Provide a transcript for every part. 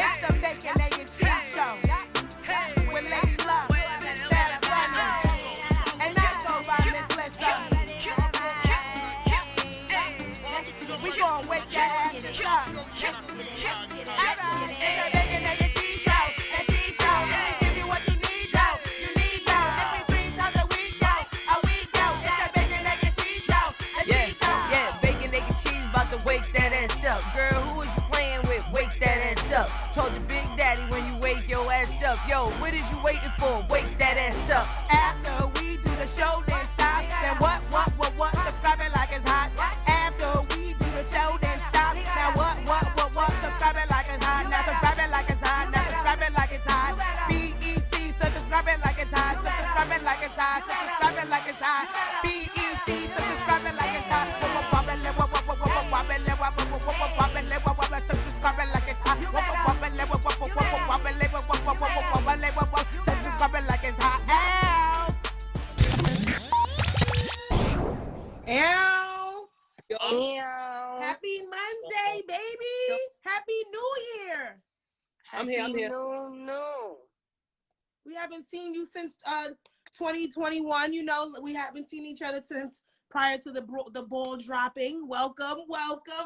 It's the bacon, egg, and cheese show with Lady Love, Bad Bunny, and I go by Miss Lissa. We gon' wake that ass up. It's the bacon, egg, and cheese show, and cheese show. We give you what you need, yo. You need, yo. Every 3 times a week, yo. It's the bacon, egg, and cheese show, and cheese show. Yeah, bacon, egg, and cheese about to wake that ass up. Girl, who is you playing with? Wake that ass up. Told your big daddy when you wake your ass up. Yo, what is you waiting for? Wake that ass up. After we do the show, then stop. Then what? Subscribe it like it's hot. After we do the show, then stop. Now what? Subscribe it like it's hot. Now subscribe it like it's hot. Now subscribe it like it's hot. BEC, so subscribe it like it's hot. So subscribe it like it's hot. So subscribe it like it's hot. BEC, so subscribe it like it's hot. So subscribe it like it's hot. Subscribe it like it's hot. Ow. Happy Monday, baby. Happy New Year. I'm here. No. We haven't seen you since 2021. You know, we haven't seen each other since prior to the ball dropping. Welcome.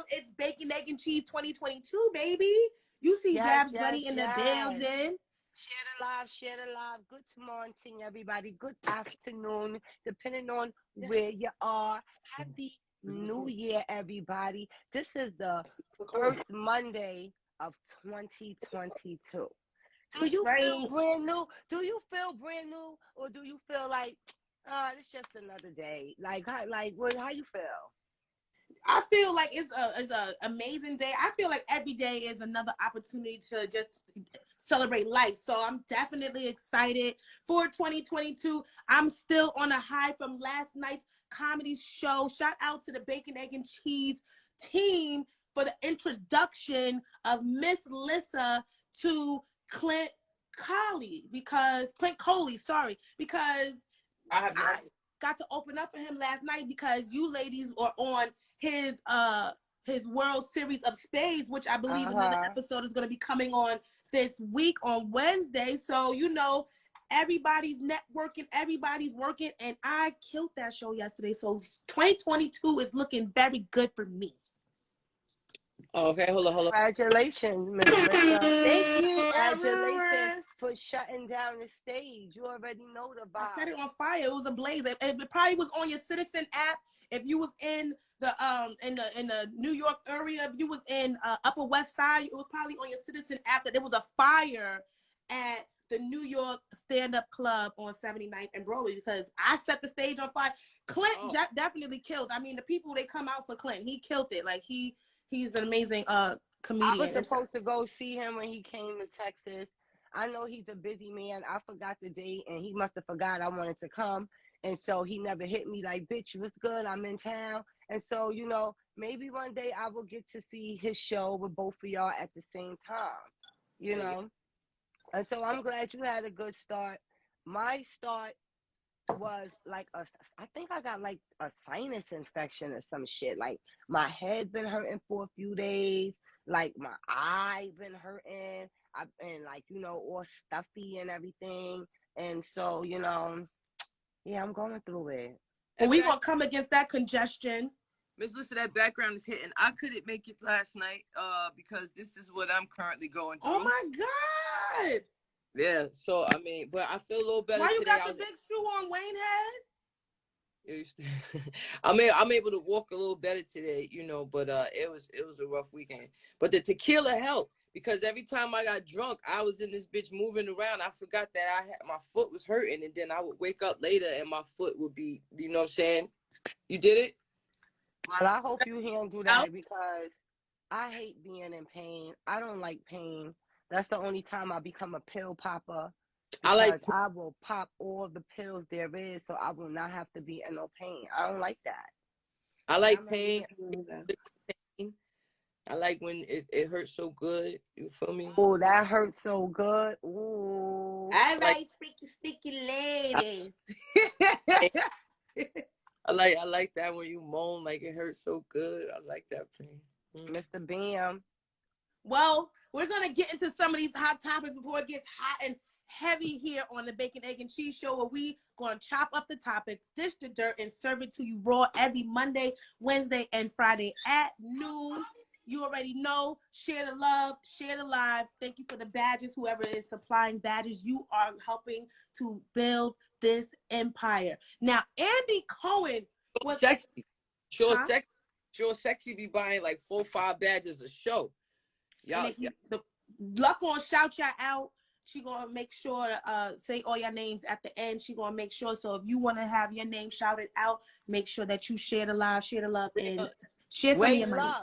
It's Bacon, Egg, and Cheese 2022, baby. You see Babs Bunny in the building. Share the live. Good morning, everybody. Good afternoon, depending on where you are. Happy New Year, everybody. This is the first Monday of 2022. Do you feel brand new? Or do you feel like, it's just another day? Like how you feel? I feel like it's a amazing day. I feel like every day is another opportunity to just celebrate life. So I'm definitely excited for 2022. I'm still on a high from last night's comedy show. Shout out to the Bacon, Egg, and Cheese team for the introduction of Miss Lissa to Clint Coley, because I got to open up for him last night because you ladies are on his World Series of Spades, which I believe another episode is going to be coming on this week on Wednesday. So, you know, everybody's networking, everybody's working, and I killed that show yesterday. So 2022 is looking very good for me. Okay, hold on. Congratulations, Miss Lissa. Thank you. Congratulations for shutting down the stage. You already know the vibe. I set it on fire. It was ablaze. It probably was on your Citizen app. If you was in the New York area, if you was in Upper West Side, it was probably on your Citizen app that there was a fire at the New York Stand-Up Club on 79th and Broadway, because I set the stage on fire. Clint definitely killed. I mean, the people, they come out for Clint. He killed it. Like, he's an amazing comedian. I was supposed to go see him when he came to Texas. I know he's a busy man. I forgot the date, and he must have forgot I wanted to come. And so he never hit me like, bitch, what's good? I'm in town. And so, you know, maybe one day I will get to see his show with both of y'all at the same time, you know? And so I'm glad you had a good start. My start was like I think I got like a sinus infection or some shit. Like my head been hurting for a few days. Like my eye been hurting. I've been like, you know, all stuffy and everything. And so, you know, yeah, I'm going through it. And we gonna come against that congestion. Miss Lissa, that background is hitting. I couldn't make it last night because this is what I'm currently going through. Oh my God. Yeah, so I mean, but I feel a little better. Why you today. got the big shoe on, Wayne head? I'm able to walk a little better today, you know, but it was a rough weekend. But the tequila helped, because every time I got drunk, I was in this bitch moving around. I forgot that my foot was hurting, and then I would wake up later and my foot would be, you know what I'm saying? You did it? Well, I hope you handle that, because I hate being in pain. I don't like pain. That's the only time I become a pill popper. I will pop all the pills there is, so I will not have to be in no pain. I don't like that. I like pain. I like when it hurts so good. You feel me? Oh, that hurts so good. Ooh. I like freaky sticky ladies. I like that when you moan like it hurts so good. I like that pain. Mr. Bam. Well, we're going to get into some of these hot topics before it gets hot and heavy here on the Bacon, Egg, and Cheese Show, where we going to chop up the topics, dish the dirt, and serve it to you raw every Monday, Wednesday, and Friday at noon. You already know. Share the love, share the live. Thank you for the badges. Whoever is supplying badges, you are helping to build this empire. Now, Andy Cohen was sexy. Sure, huh? sexy. Sure, sexy be buying like 4 or 5 badges a show. Y'all, the Luck gonna shout y'all out. She gonna make sure to say all your names at the end. She gonna make sure. So if you want to have your name shouted out, make sure that you share the live, share the love, and share some of your money.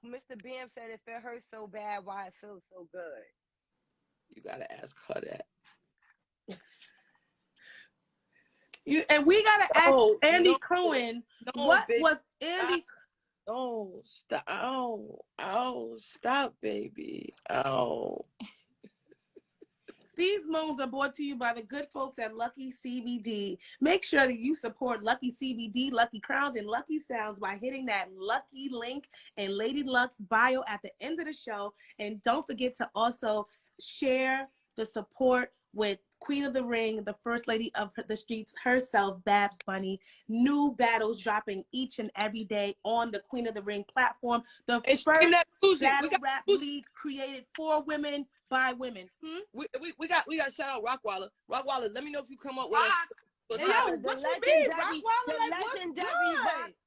Look, Mr. Bam said if it hurts so bad, why it feels so good. You gotta ask her that. And we gotta ask Andy Cohen. What bitch, was Andy? Oh, stop! Oh, stop, baby! Oh. These moans are brought to you by the good folks at Lucky CBD. Make sure that you support Lucky CBD, Lucky Crowns, and Lucky Sounds by hitting that Lucky link in Lady Luck's bio at the end of the show. And don't forget to also share the support with Queen of the Ring, the First Lady of the Streets herself, Babs Bunny. New battles dropping each and every day on the Queen of the Ring platform. The first battle rap league created for women by women. We got shout out Rockwaller. Rockwaller, let me know if you come up with what you mean? Rockwaller,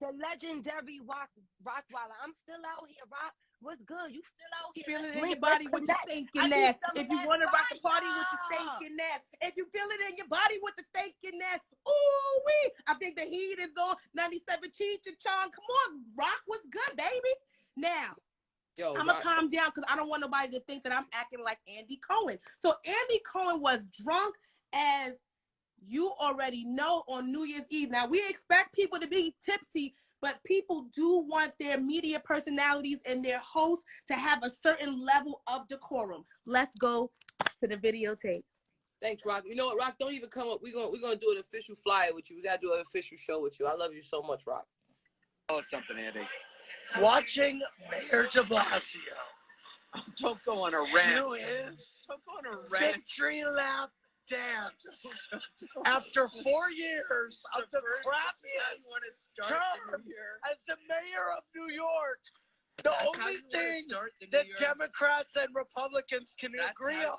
the legendary Rockwaller. I'm still out here, Rock. What's good? You still out here? Feel it in your body with your stinking ass. If you want to rock the party with your stinking ass. If you feel it in your body with the stinking ass. Ooh wee. I think the heat is on 97 Cheech and Chong. Come on, Rock was good, baby. Now, I'm going to calm down because I don't want nobody to think that I'm acting like Andy Cohen. So Andy Cohen was drunk, as you already know, on New Year's Eve. Now, we expect people to be tipsy, but people do want their media personalities and their hosts to have a certain level of decorum. Let's go to the videotape. Thanks, Rock. You know what, Rock? Don't even come up. We're gonna do an official flyer with you. We gotta do an official show with you. I love you so much, Rock. Oh, something, Andy. Watching Mayor de Blasio. Don't go on a rant. Don't go on a rant. Victory lap dance. After 4 years of the crappiest term as the mayor of New York, the only thing that Democrats and Republicans can agree on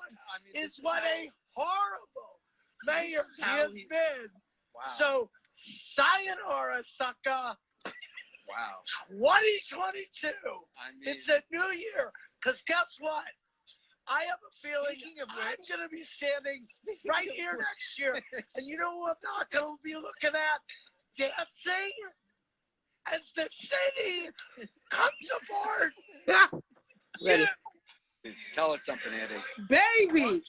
is what a horrible mayor he has been. Wow. So, sayonara, sucker. Wow. 2022. It's a new year. Because guess what? I have a feeling I'm going to be standing right here next year. And you know what I'm not going to be looking at? Dancing as the city comes apart. Ready. Tell us something, Andy. Baby.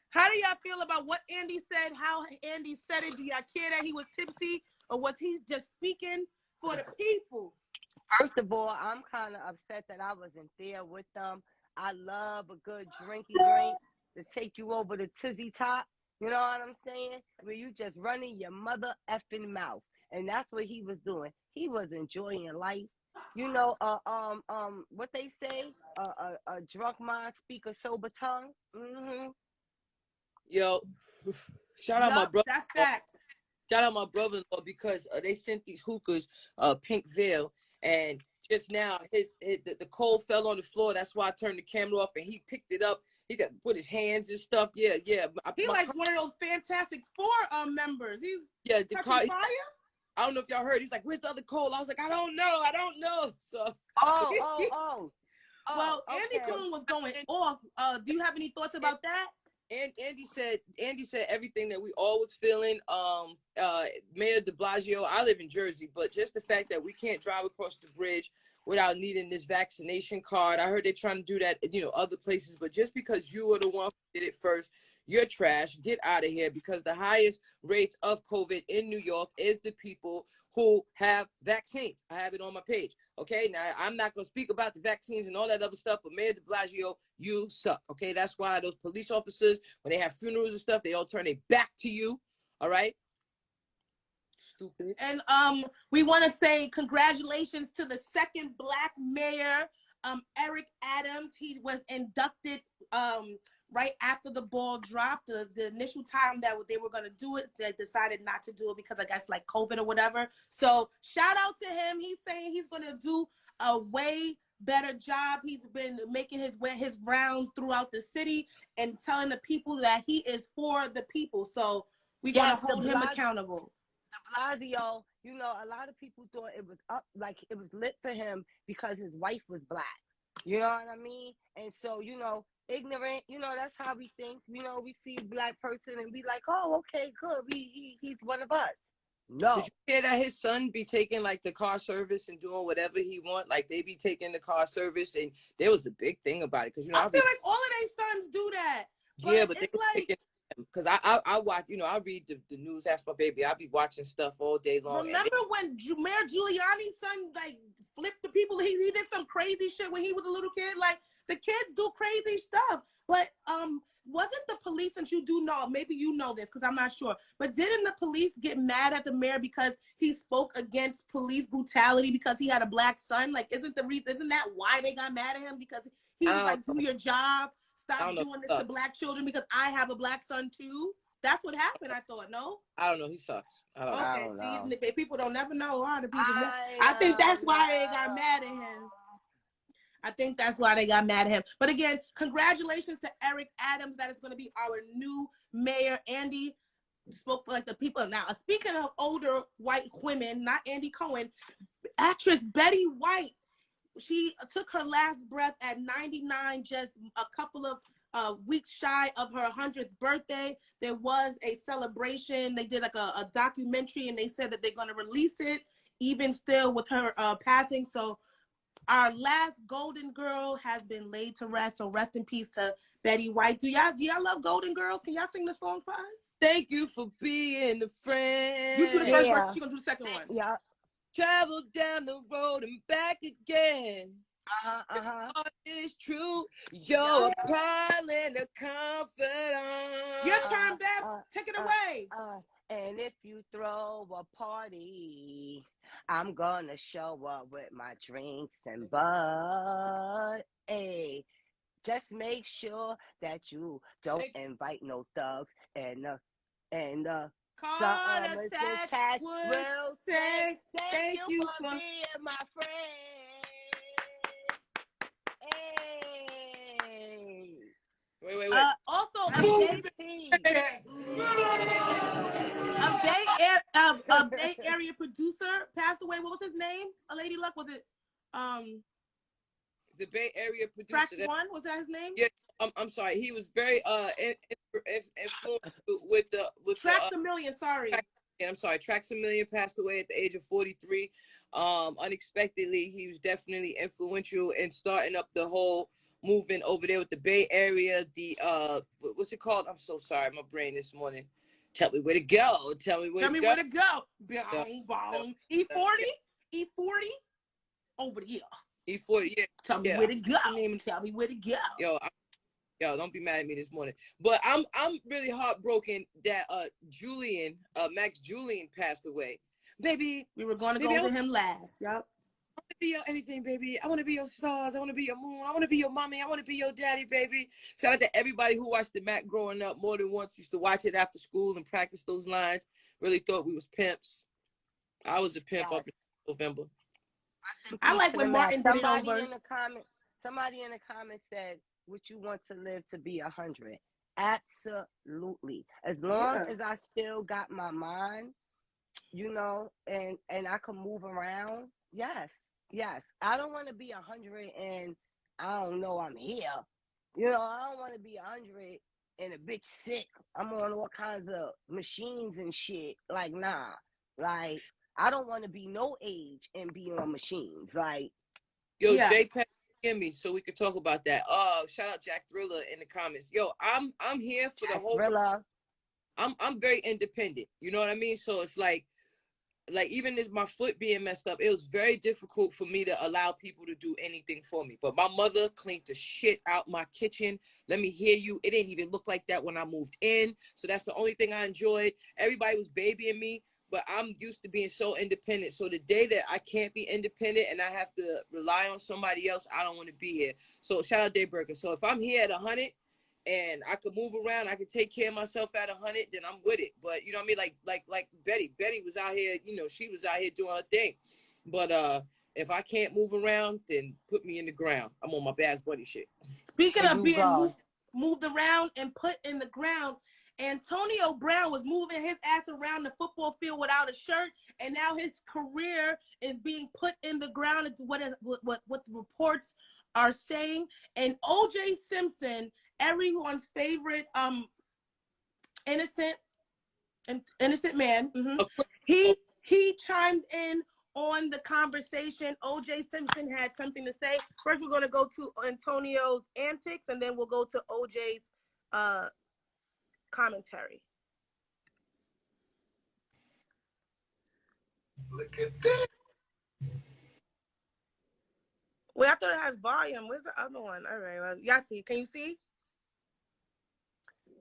How do y'all feel about what Andy said, how Andy said it? Do y'all care that he was tipsy, or was he just speaking for the people? First of all, I'm kind of upset that I wasn't there with them. I love a good drinky drink to take you over the tizzy top. You know what I'm saying? Where you just running your mother effing mouth. And that's what he was doing. He was enjoying life. You know, what they say, a drunk mind speak a sober tongue. Mm-hmm. Yo, shout out my brother. That's facts. Shout out my brother-in-law because they sent these hookahs, Pink Veil, and just now the coal fell on the floor. That's why I turned the camera off, and he picked it up. He got put his hands and stuff. Yeah. He like one of those Fantastic Four members. He's the car. Fire. I don't know if y'all heard. He's like, "Where's the other coal?" I was like, "I don't know." So. Well, Andy Cohen was going off. Do you have any thoughts about that? And Andy said everything that we all was feeling. Mayor de Blasio, I live in Jersey, but just the fact that we can't drive across the bridge without needing this vaccination card. I heard they're trying to do that, other places, but just because you were the one who did it first, you're trash. Get out of here, because the highest rates of COVID in New York is the people who have vaccines. I have it on my page. Okay, now I'm not going to speak about the vaccines and all that other stuff, but Mayor de Blasio, you suck. Okay, that's why those police officers, when they have funerals and stuff, they all turn their back to you. All right. Stupid. And we want to say congratulations to the second Black mayor Eric Adams, he was inducted right after the ball dropped. The initial time that they were going to do it, they decided not to do it because I guess like COVID or whatever. So shout out to him. He's saying he's going to do a way better job. He's been making his rounds throughout the city and telling the people that he is for the people. So we're going to hold him accountable. Blasio, you know, a lot of people thought it was up, like it was lit for him because his wife was black. You know what I mean? And so, you know, ignorant, you know, that's how we think. You know, we see a black person and we like, oh, okay, good. He's one of us. No. Did you hear that his son be taking like the car service and doing whatever he want? Like they be taking the car service, and there was a big thing about it because you know I feel like all of their sons do that. But yeah, but it's they like because I watch, you know, I read the news. That's my baby. I be watching stuff all day long. Remember when Mayor Giuliani's son like flipped the people? He did some crazy shit when he was a little kid. Like the kids do crazy stuff. But wasn't the police, since you do know, maybe you know this because I'm not sure, but didn't the police get mad at the mayor because he spoke against police brutality because he had a black son? Like, isn't that why they got mad at him? Because he was like, do your job, stop doing this to black children because I have a black son too. That's what happened, I thought. No? I don't know. He sucks. I don't know. See, people don't never know. I think that's why they got mad at him. I think that's why they got mad at him. But again, congratulations to Eric Adams. That is going to be our new mayor. Andy spoke for like the people. Now, speaking of older white women, not Andy Cohen, actress Betty White, she took her last breath at 99, just a couple of weeks shy of her 100th birthday. There was a celebration. They did like a documentary, and they said that they're going to release it even still with her passing. So our last Golden Girl has been laid to rest. So rest in peace to Betty White. Do y'all love Golden Girls? Can y'all sing the song for us? Thank you for being a friend. You do the first verse. She's going to do the second one. Yeah. Travel down the road and back again. Uh-huh. It's true. You're a pal and a confidant. Your turn, Beth. Take it away. And if you throw a party, I'm gonna show up with my drinks and bud. Hey, just make sure that you don't invite no thugs and Card attached will say thank you for being my friend. Hey. Wait. Also, a Bay Area producer passed away. What was his name? A Lady Luck? Was it the Bay Area producer? Trax was that his name? Yeah. I'm sorry. He was very influenced with Traxamillion. Sorry. I'm sorry. Traxamillion passed away at the age of 43. Unexpectedly, he was definitely influential in starting up the whole movement over there with the Bay Area. The what's it called? I'm so sorry. My brain this morning. Tell me where to go. Tell me where to go. E40. Over here. E40. Yeah. Tell me where to go. Tell me where to go. Yo, don't be mad at me this morning. But I'm really heartbroken that Max Julien passed away. Baby, we were going to go to him last. Yep. I want to be your everything, baby. I want to be your stars. I want to be your moon. I want to be your mommy. I want to be your daddy, baby. Shout out to everybody who watched the Mac growing up more than once. Used to watch it after school and practice those lines. Really thought we was pimps. I was a pimp up in November. I like when Martin did it over. Somebody in the comments said, would you want to live to be 100? Absolutely. As long as I still got my mind, you know, and I can move around. Yes. I don't want to be 100 and I don't know I'm here. You know, I don't want to be 100 and a bitch sick. I'm on all kinds of machines and shit. Like, nah. Like, I don't want to be no age and be on machines. Like, yo, JPEG. Give me so we could talk about that. Shout out Jack Thriller in the comments. Yo, I'm here for the whole Thriller. I'm very independent. You know what I mean? So it's like even my foot being messed up, it was very difficult for me to allow people to do anything for me. But my mother cleaned the shit out my kitchen. Let me hear you. It didn't even look like that when I moved in. So that's the only thing I enjoyed. Everybody was babying me. but I'm used to being so independent. So the day that I can't be independent and I have to rely on somebody else, I don't want to be here. So shout out Daybreaker. So if I'm here at 100 and I could move around, I could take care of myself at 100, then I'm with it. But you know what I mean? Like Betty. Betty was out here, you know, she was out here doing her thing. But if I can't move around, then put me in the ground. I'm on my Bass Bunny shit. Speaking of being moved around and put in the ground, Antonio Brown was moving his ass around the football field without a shirt, and now his career is being put in the ground. It's what the reports are saying. And O.J. Simpson, everyone's favorite innocent man, he chimed in on the conversation. O.J. Simpson had something to say. First, we're going to go to Antonio's antics, and then we'll go to O.J.'s commentary. Look at that. Wait, I thought it has volume. Where's the other one? All right, well, Yasi, can you see?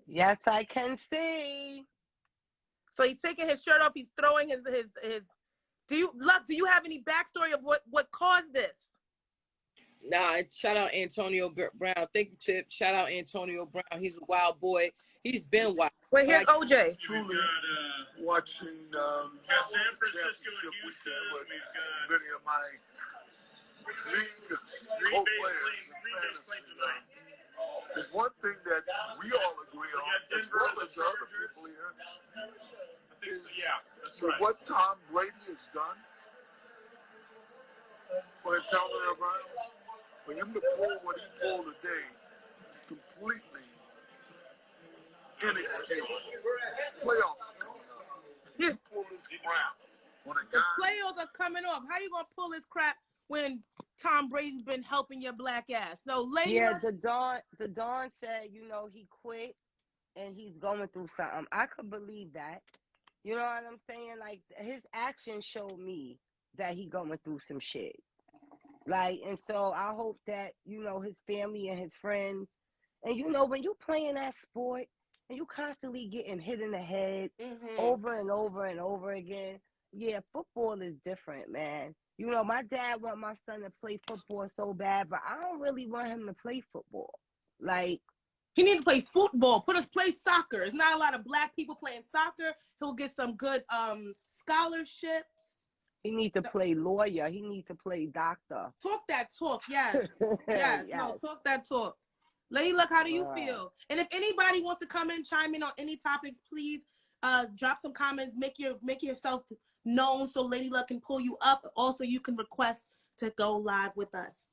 Yes, I can see. So he's taking his shirt off. He's throwing his. Do you have any backstory of what caused this? Nah, shout out Antonio Brown. Thank you, Chip. Shout out Antonio Brown. He's a wild boy. He's been wild. Wait, here's OJ. Truly watching championship weekend with many of my league co-players and fantasy. There's one thing that we all agree on, as well as the other people here, is what Tom Brady has done for Antonio Brown. For him to pull what he pulled today is completely inexcusable. Playoffs are coming up. He pulled his crap on a guy. The playoffs are coming off. How you gonna pull his crap when Tom Brady's been helping your black ass? No, later. Yeah, the Dawn said, you know, he quit and he's going through something. I could believe that. You know what I'm saying? Like, his actions showed me that he going through some shit. Like, and so I hope that, you know, his family and his friends, and you know, when you playing that sport and you constantly getting hit in the head over and over and over again, yeah, football is different, man. You know, my dad want my son to play football so bad, but I don't really want him to play football. Like, he needs to play football. Play soccer. There's not a lot of black people playing soccer. He'll get some good scholarships. He needs to play lawyer. He needs to play doctor. Talk that talk, yes. Yes. No, talk that talk. Lady Luck, how do you feel? And if anybody wants to come in, chime in on any topics, please drop some comments. Make yourself known so Lady Luck can pull you up. Also, you can request to go live with us.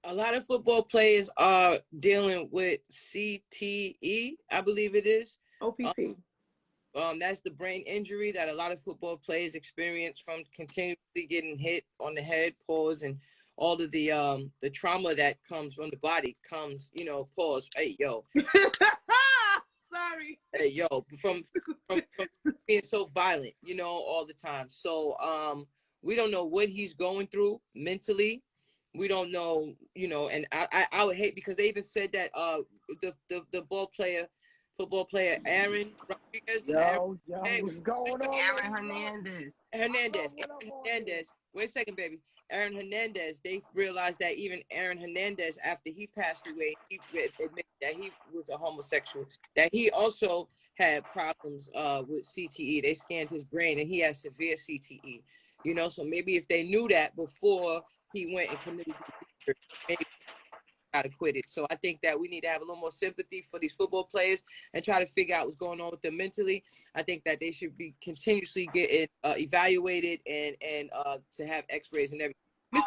A lot of football players are dealing with CTE, I believe it is. OPP. That's the brain injury that a lot of football players experience from continuously getting hit on the head, paws, and all of the trauma that comes from the body comes, you know, pause. Hey, yo. Sorry. Hey, yo, from being so violent, you know, all the time. So we don't know what he's going through mentally. We don't know, you know, and I would hate, because they even said that the football player Aaron Rodriguez. What's going on? Aaron Hernandez. Wait a second, baby. Aaron Hernandez. They realized that even Aaron Hernandez, after he passed away, he admitted that he was a homosexual. That he also had problems with CTE. They scanned his brain, and he had severe CTE. You know, so maybe if they knew that before he went and committed this, maybe got to quit it. So I think that we need to have a little more sympathy for these football players and try to figure out what's going on with them mentally. I think that they should be continuously getting evaluated and to have x-rays and everything.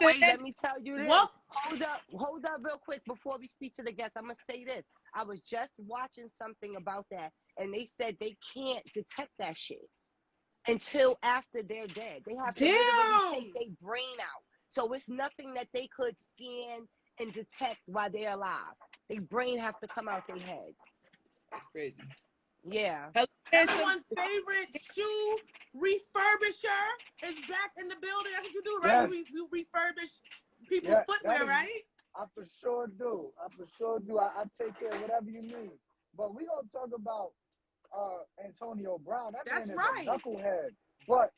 Wait, let me tell you this. What? Hold up real quick before we speak to the guests. I'm going to say this. I was just watching something about that, and they said they can't detect that shit until after they're dead. They have to literally take their brain out. So it's nothing that they could scan and detect while they're alive. Their brain have to come out their head. That's crazy. Yeah. Everyone's favorite shoe refurbisher is back in the building. That's what you do, right? Yes. You refurbish people's footwear, right? I for sure do. I take care of whatever you need. But we're going to talk about Antonio Brown. That That's man is right. a knucklehead. But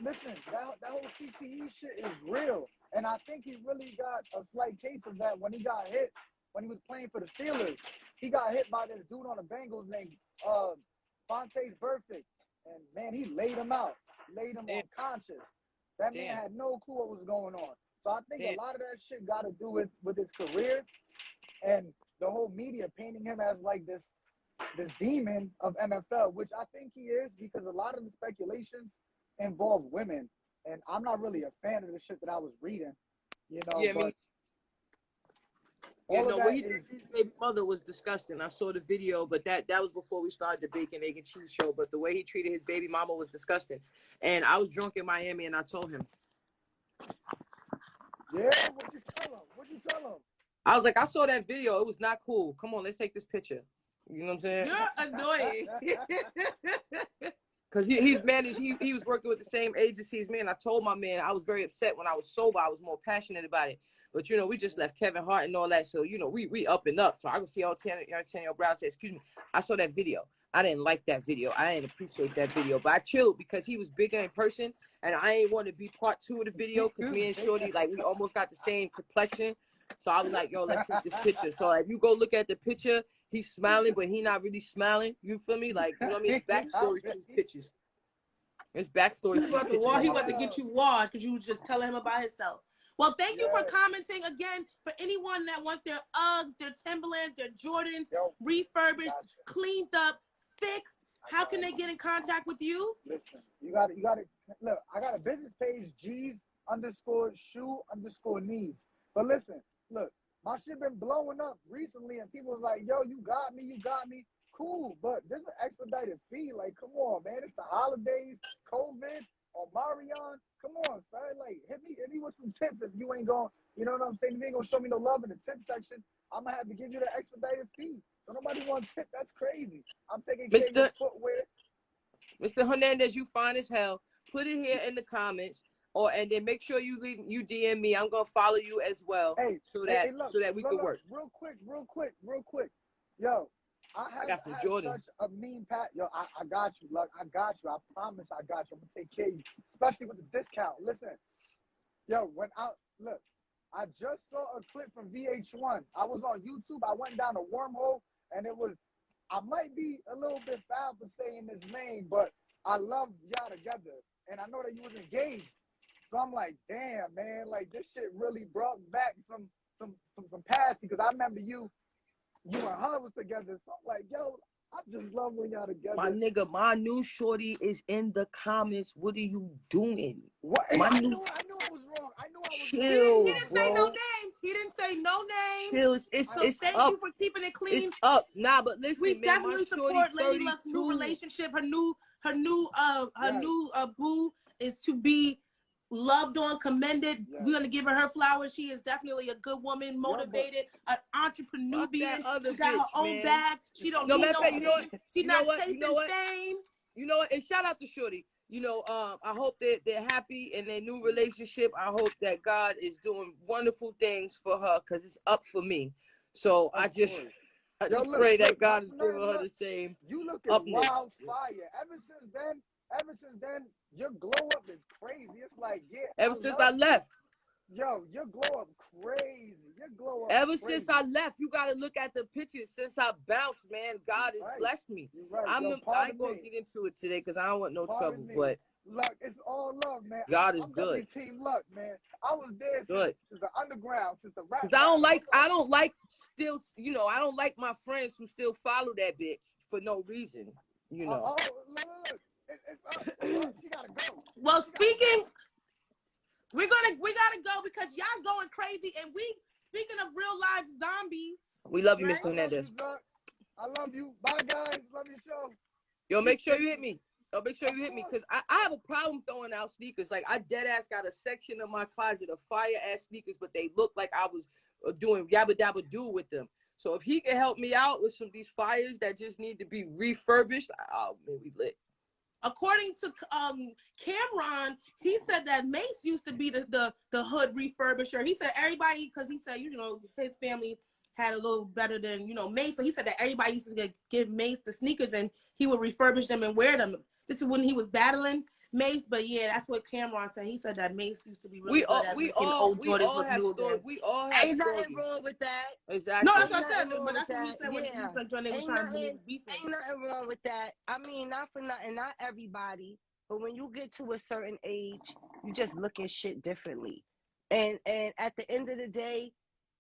listen, that whole CTE shit is real. And I think he really got a slight case of that when he got hit, when he was playing for the Steelers. He got hit by this dude on the Bengals named Fontaine Burfict. And, man, he laid him out, laid him unconscious. That man had no clue what was going on. So I think a lot of that shit got to do with his career and the whole media painting him as like this demon of NFL, which I think he is, because a lot of the speculations involve women. And I'm not really a fan of the shit that I was reading, you know. Yeah, but what he did to his baby mother was disgusting. I saw the video, but that was before we started the bacon, egg, and cheese show. But the way he treated his baby mama was disgusting. And I was drunk in Miami, and I told him. Yeah, what'd you tell him? I was like, I saw that video. It was not cool. Come on, let's take this picture. You know what I'm saying? You're annoying. Because he's managed, he was working with the same agency as me, and I told my man I was very upset when I was sober. I was more passionate about it. But, you know, we just left Kevin Hart and all that. So, you know, we up and up. So I can see Antonio Brown say, excuse me, I saw that video. I didn't like that video. I didn't appreciate that video. But I chilled because he was bigger in person, and I ain't want to be part 2 of the video because me and Shorty, like, we almost got the same complexion. So I was like, yo, let's take this picture. So if you go look at the picture, he's smiling, but he not really smiling. You feel me? Like, you know what I mean? It's backstory to his pictures. It's backstory to his pictures. He about to get you washed because you was just telling him about himself. Well, thank you for commenting again. For anyone that wants their Uggs, their Timberlands, their Jordans refurbished, cleaned up, fixed, how can they get in contact with you? Listen, you got to look. I got a business page, G's_shoe_needs. But listen, look, my shit been blowing up recently, and people was like, yo, you got me. Cool, but this is an expedited fee. Like, come on, man. It's the holidays, COVID, Omarion. Come on, son. Like, hit me with some tips if you ain't going, you know what I'm saying? If you ain't going to show me no love in the tip section, I'm going to have to give you the expedited fee. So nobody wants tip. That's crazy. I'm taking care of your footwear. Mr. Hernandez, you fine as hell. Put it here in the comments. And then make sure you DM me. I'm gonna follow you as well, so that we can work. Real quick. Yo, I got some Jordans. Such a mean pat. Yo, I got you, Luck. I got you. I promise I got you. I'm gonna take care of you, especially with the discount. Listen, yo, I just saw a clip from VH1. I was on YouTube. I went down a wormhole, and I might be a little bit foul for saying his name, but I love y'all together, and I know that you was engaged. So I'm like, damn, man, like this shit really brought back some past, because I remember you and her was together. So I'm like, yo, I just love when y'all together. My nigga, my new shorty is in the comments. What are you doing? What? I knew I was wrong. Chill, he didn't say no names. He didn't say no names. Chill. It's thank up. you for keeping it clean. It's up. Nah, but listen, we man, definitely support Lady Luck's new relationship. Her new boo is to be loved on, commended. We're gonna give her flowers. She is definitely a good woman, motivated, an entrepreneur. She got her own bag. She don't need no fame. She's not chasing fame. You know what? And shout out to Shorty. You know, I hope that they're happy in their new relationship. I hope that God is doing wonderful things for her, because it's up for me. So I just pray that God is giving her the same. You look at wildfire. Ever since then, your glow up is crazy. It's like, ever since I left. Yo, your glow up crazy. Ever since I left, you got to look at the pictures. Since I bounced, man, God has blessed me. Right. I ain't going to get into it today because I don't want no trouble. But Luck, it's all love, man. God is good. Team Luck, man. I was there since the underground, since the rap. Because I don't like my friends who still follow that bitch for no reason, you know. Look. It's up. She gotta go. Well, speaking, we gotta go because y'all going crazy, and speaking of real life zombies. We love you, Mr. Hernandez. I love you. Bye, guys. Love your show. Yo, make sure you hit me. Because I have a problem throwing out sneakers. Like, I dead ass got a section of my closet of fire ass sneakers, but they look like I was doing yabba dabba do with them. So if he can help me out with some of these fires that just need to be refurbished, man, we lit. According to Cameron, he said that Mase used to be the hood refurbisher. He said everybody, because he said, you know, his family had a little better than, you know, Mase. So he said that everybody used to give Mase the sneakers and he would refurbish them and wear them. This is when he was battling Mase, but yeah, that's what Cameron said. He said that Mase used to be really good at making old Jordans look new again. We all have Ain't stories. nothing wrong with that. Exactly. No, that's Ain't what I said. nothing But wrong that's with what he that. said when he was like, they was trying to be beefing. Ain't nothing wrong with that. I mean, not for nothing, not everybody. But when you get to a certain age, you just look at shit differently. And at the end of the day,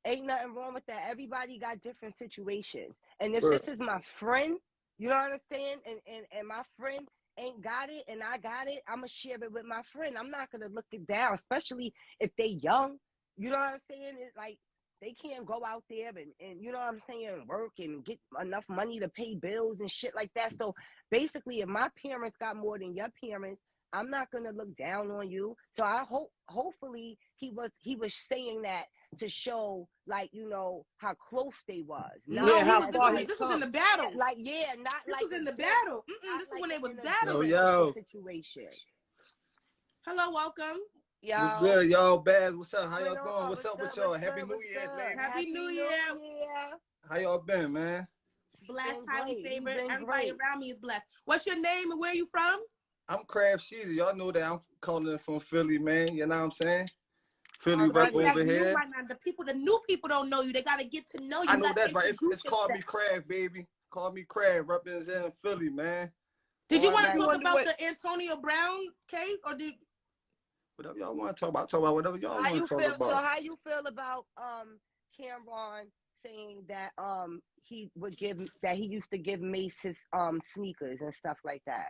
ain't nothing wrong with that. Everybody got different situations. And if this is my friend, you know what I'm saying? And my friend ain't got it and I got it, I'm going to share it with my friend. I'm not going to look it down, especially if they young. You know what I'm saying? It's like they can't go out there and you know what I'm saying, work and get enough money to pay bills and shit like that. So basically, if my parents got more than your parents, I'm not gonna look down on you. So I hopefully he was saying that to show, like, you know, how close they was. No, this was in the battle. Like, yeah, not this like was in the battle. This is when they was battling. Yo. Situation. Hello, welcome. Yo. What's good, y'all? Baz, what's up? How y'all Going doing? What's up with y'all? Happy New Year's, ladies. Happy New Year. How y'all been, man? Blessed, highly favored. Everybody around me is blessed. What's your name and where are you from? I'm Kraf Sheezy. Y'all know that I'm calling it from Philly, man. You know what I'm saying? Philly rep over here. Right now. The new people don't know you. They gotta get to know you. I know that's right. It's called me Kraf, baby. Call me Kraf, representing Philly, man. Did you want to talk about the Antonio Brown case, or did? Whatever y'all want to talk about whatever y'all want to talk about. So how you feel about Cameron saying that he used to give Mase his sneakers and stuff like that?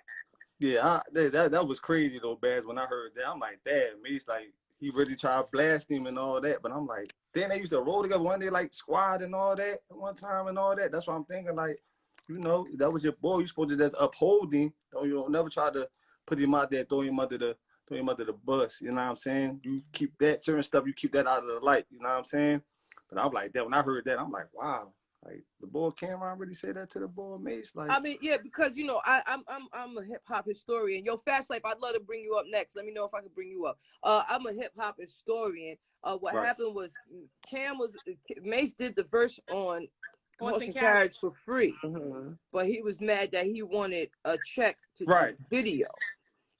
Yeah, that was crazy though, Baz. When I heard that, I'm like, damn, Mase, like, he really tried to blast him and all that. But I'm like, then they used to roll together one day, like squad and all that one time and all that. That's what I'm thinking. Like, you know, that was your boy. You supposed to just uphold him. You don't never try to put him out there, throw him under the bus. You know what I'm saying? You keep that certain stuff. You keep that out of the light. You know what I'm saying? But I'm like that. When I heard that, I'm like, wow. Like, the boy Cameron really said that to the boy Mase. Like, I mean, yeah, because you know, I'm a hip hop historian. Yo, Fast Life, I'd love to bring you up next. Let me know if I can bring you up. I'm a hip hop historian. What happened was Mase did the verse on Horse and Carriage for free, but he was mad that he wanted a check to do the video.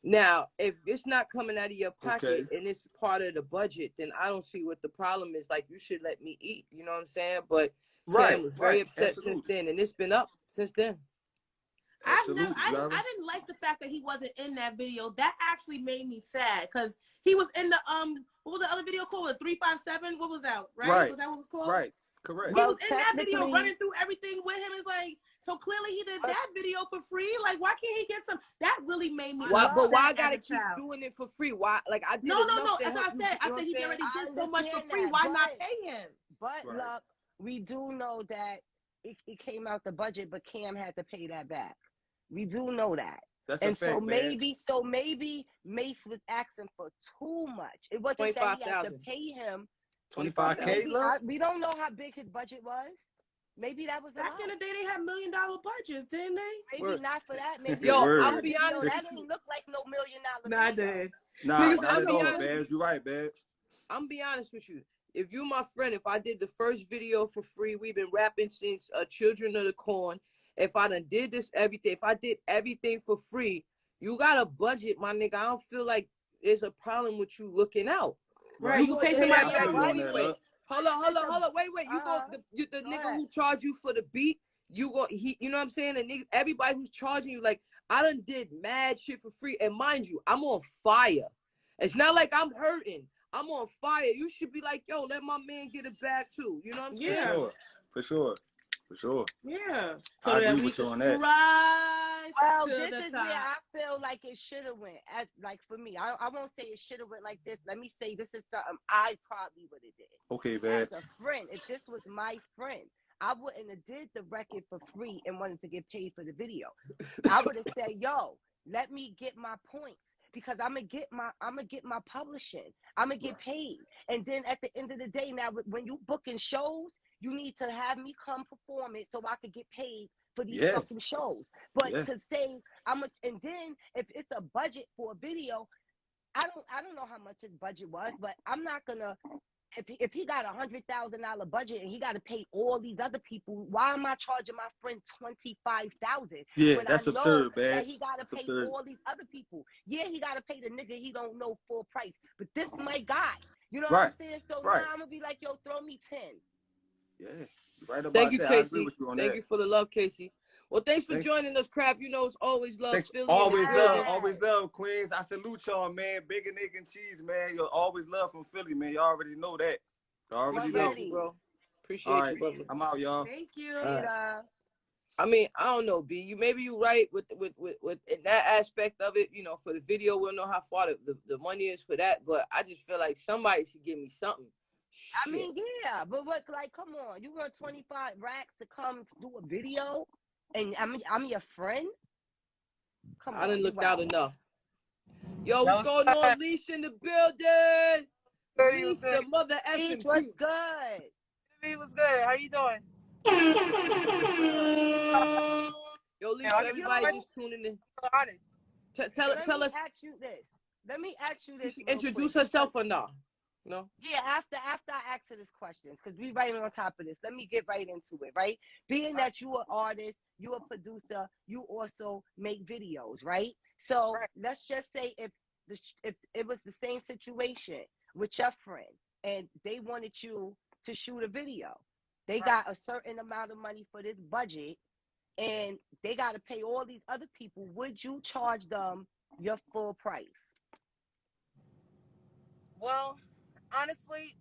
Now, if it's not coming out of your pocket and it's part of the budget, then I don't see what the problem is. Like, you should let me eat. You know what I'm saying? But Cam was very upset since then, and it's been up since then. I didn't like the fact that he wasn't in that video. That actually made me sad because he was in the what was the other video called? 357. What was that? Right? Was that what it was called? Right. Correct. He was in that video running through everything with him. It's like, so clearly he did that video for free. Like, why can't he get some? That really made me. But why I gotta keep doing it for free? Why? Like, I did no. That's what I said. I said he already did so much for free. Why not pay him? But look, we do know that it came out the budget, but Cam had to pay that back. We do know that. That's a fact, so maybe Mase was asking for too much. It wasn't that he had to pay him $25K. We don't know how big his budget was. Maybe that was back in the day. They had $1 million budgets, didn't they? Maybe not for that. Maybe yo, I'm be honest. That didn't look like no $1 million. Nah, I did. Nah, not at all, Babs. You're right, Babs. I'm be honest with you. If you my friend, if I did the first video for free, we've been rapping since Children of the Corn. If I done did this everything, if I did everything for free, you got a budget, my nigga. I don't feel like there's a problem with you looking out. Right, you pay somebody back anyway. Hold on. Wait. You go the nigga who charge you for the beat, you know what I'm saying? And everybody who's charging you, like, I done did mad shit for free. And mind you, I'm on fire. It's not like I'm hurting. I'm on fire. You should be like, yo, let my man get it back too. You know what I'm saying? For sure. Yeah. So I agree with you on that. Right. Well, this is where I feel like it should have went. Like, for me, I won't say it should have went like this. Let me say this is something I probably would have did. Okay, man. As a friend, if this was my friend, I wouldn't have did the record for free and wanted to get paid for the video. I would have said, yo, let me get my points. Because I'm gonna get my publishing. I'm gonna get paid. And then at the end of the day, now when you booking shows, you need to have me come perform it so I could get paid for these fucking shows. But to say and then if it's a budget for a video, I don't know how much his budget was, but I'm not gonna. if he got $100,000 budget and he got to pay all these other people, why am I charging my friend $25,000? Yeah, when that's I know absurd, man. that he got to pay absurd. all these other people? Yeah, he got to pay the nigga he don't know full price, but this is my guy. You know what I'm saying? So now I'm gonna be like, yo, throw me 10. Yeah, you're right about Thank you, that. Kacy. I agree with you on Thank that. you for the love, Kacy. Well, thanks for joining us, Kraf. You know, it's always love. Thanks. Philly Always love, Queens. I salute y'all, man. Bigger nigga and cheese, man. You'll always love from Philly, man. Y'all already know that. Y'all already know. You, bro. Appreciate you, brother. I'm out, y'all. Thank you. I mean, I don't know, B. Maybe you right with in that aspect of it. You know, for the video, we'll know how far the money is for that. But I just feel like somebody should give me something. Shit. I mean, yeah, but what? Like, come on, you want 25 racks to come do a video, and I'm your friend. Come on, I done looked out enough. Yo, what's going on, Leash in the building? Leash, the mother effing Leash, what's good? What's good? How you doing? Yo, Leash, everybody just tuning in. Tell us. Let me ask you this. Introduce herself or not? No. Yeah, after I ask her this questions, because we right on top of this. Let me get right into it, right? Being that you an artist, you a producer, you also make videos, right? So let's just say if it was the same situation with your friend and they wanted you to shoot a video. They got a certain amount of money for this budget and they got to pay all these other people. Would you charge them your full price? Well, honestly,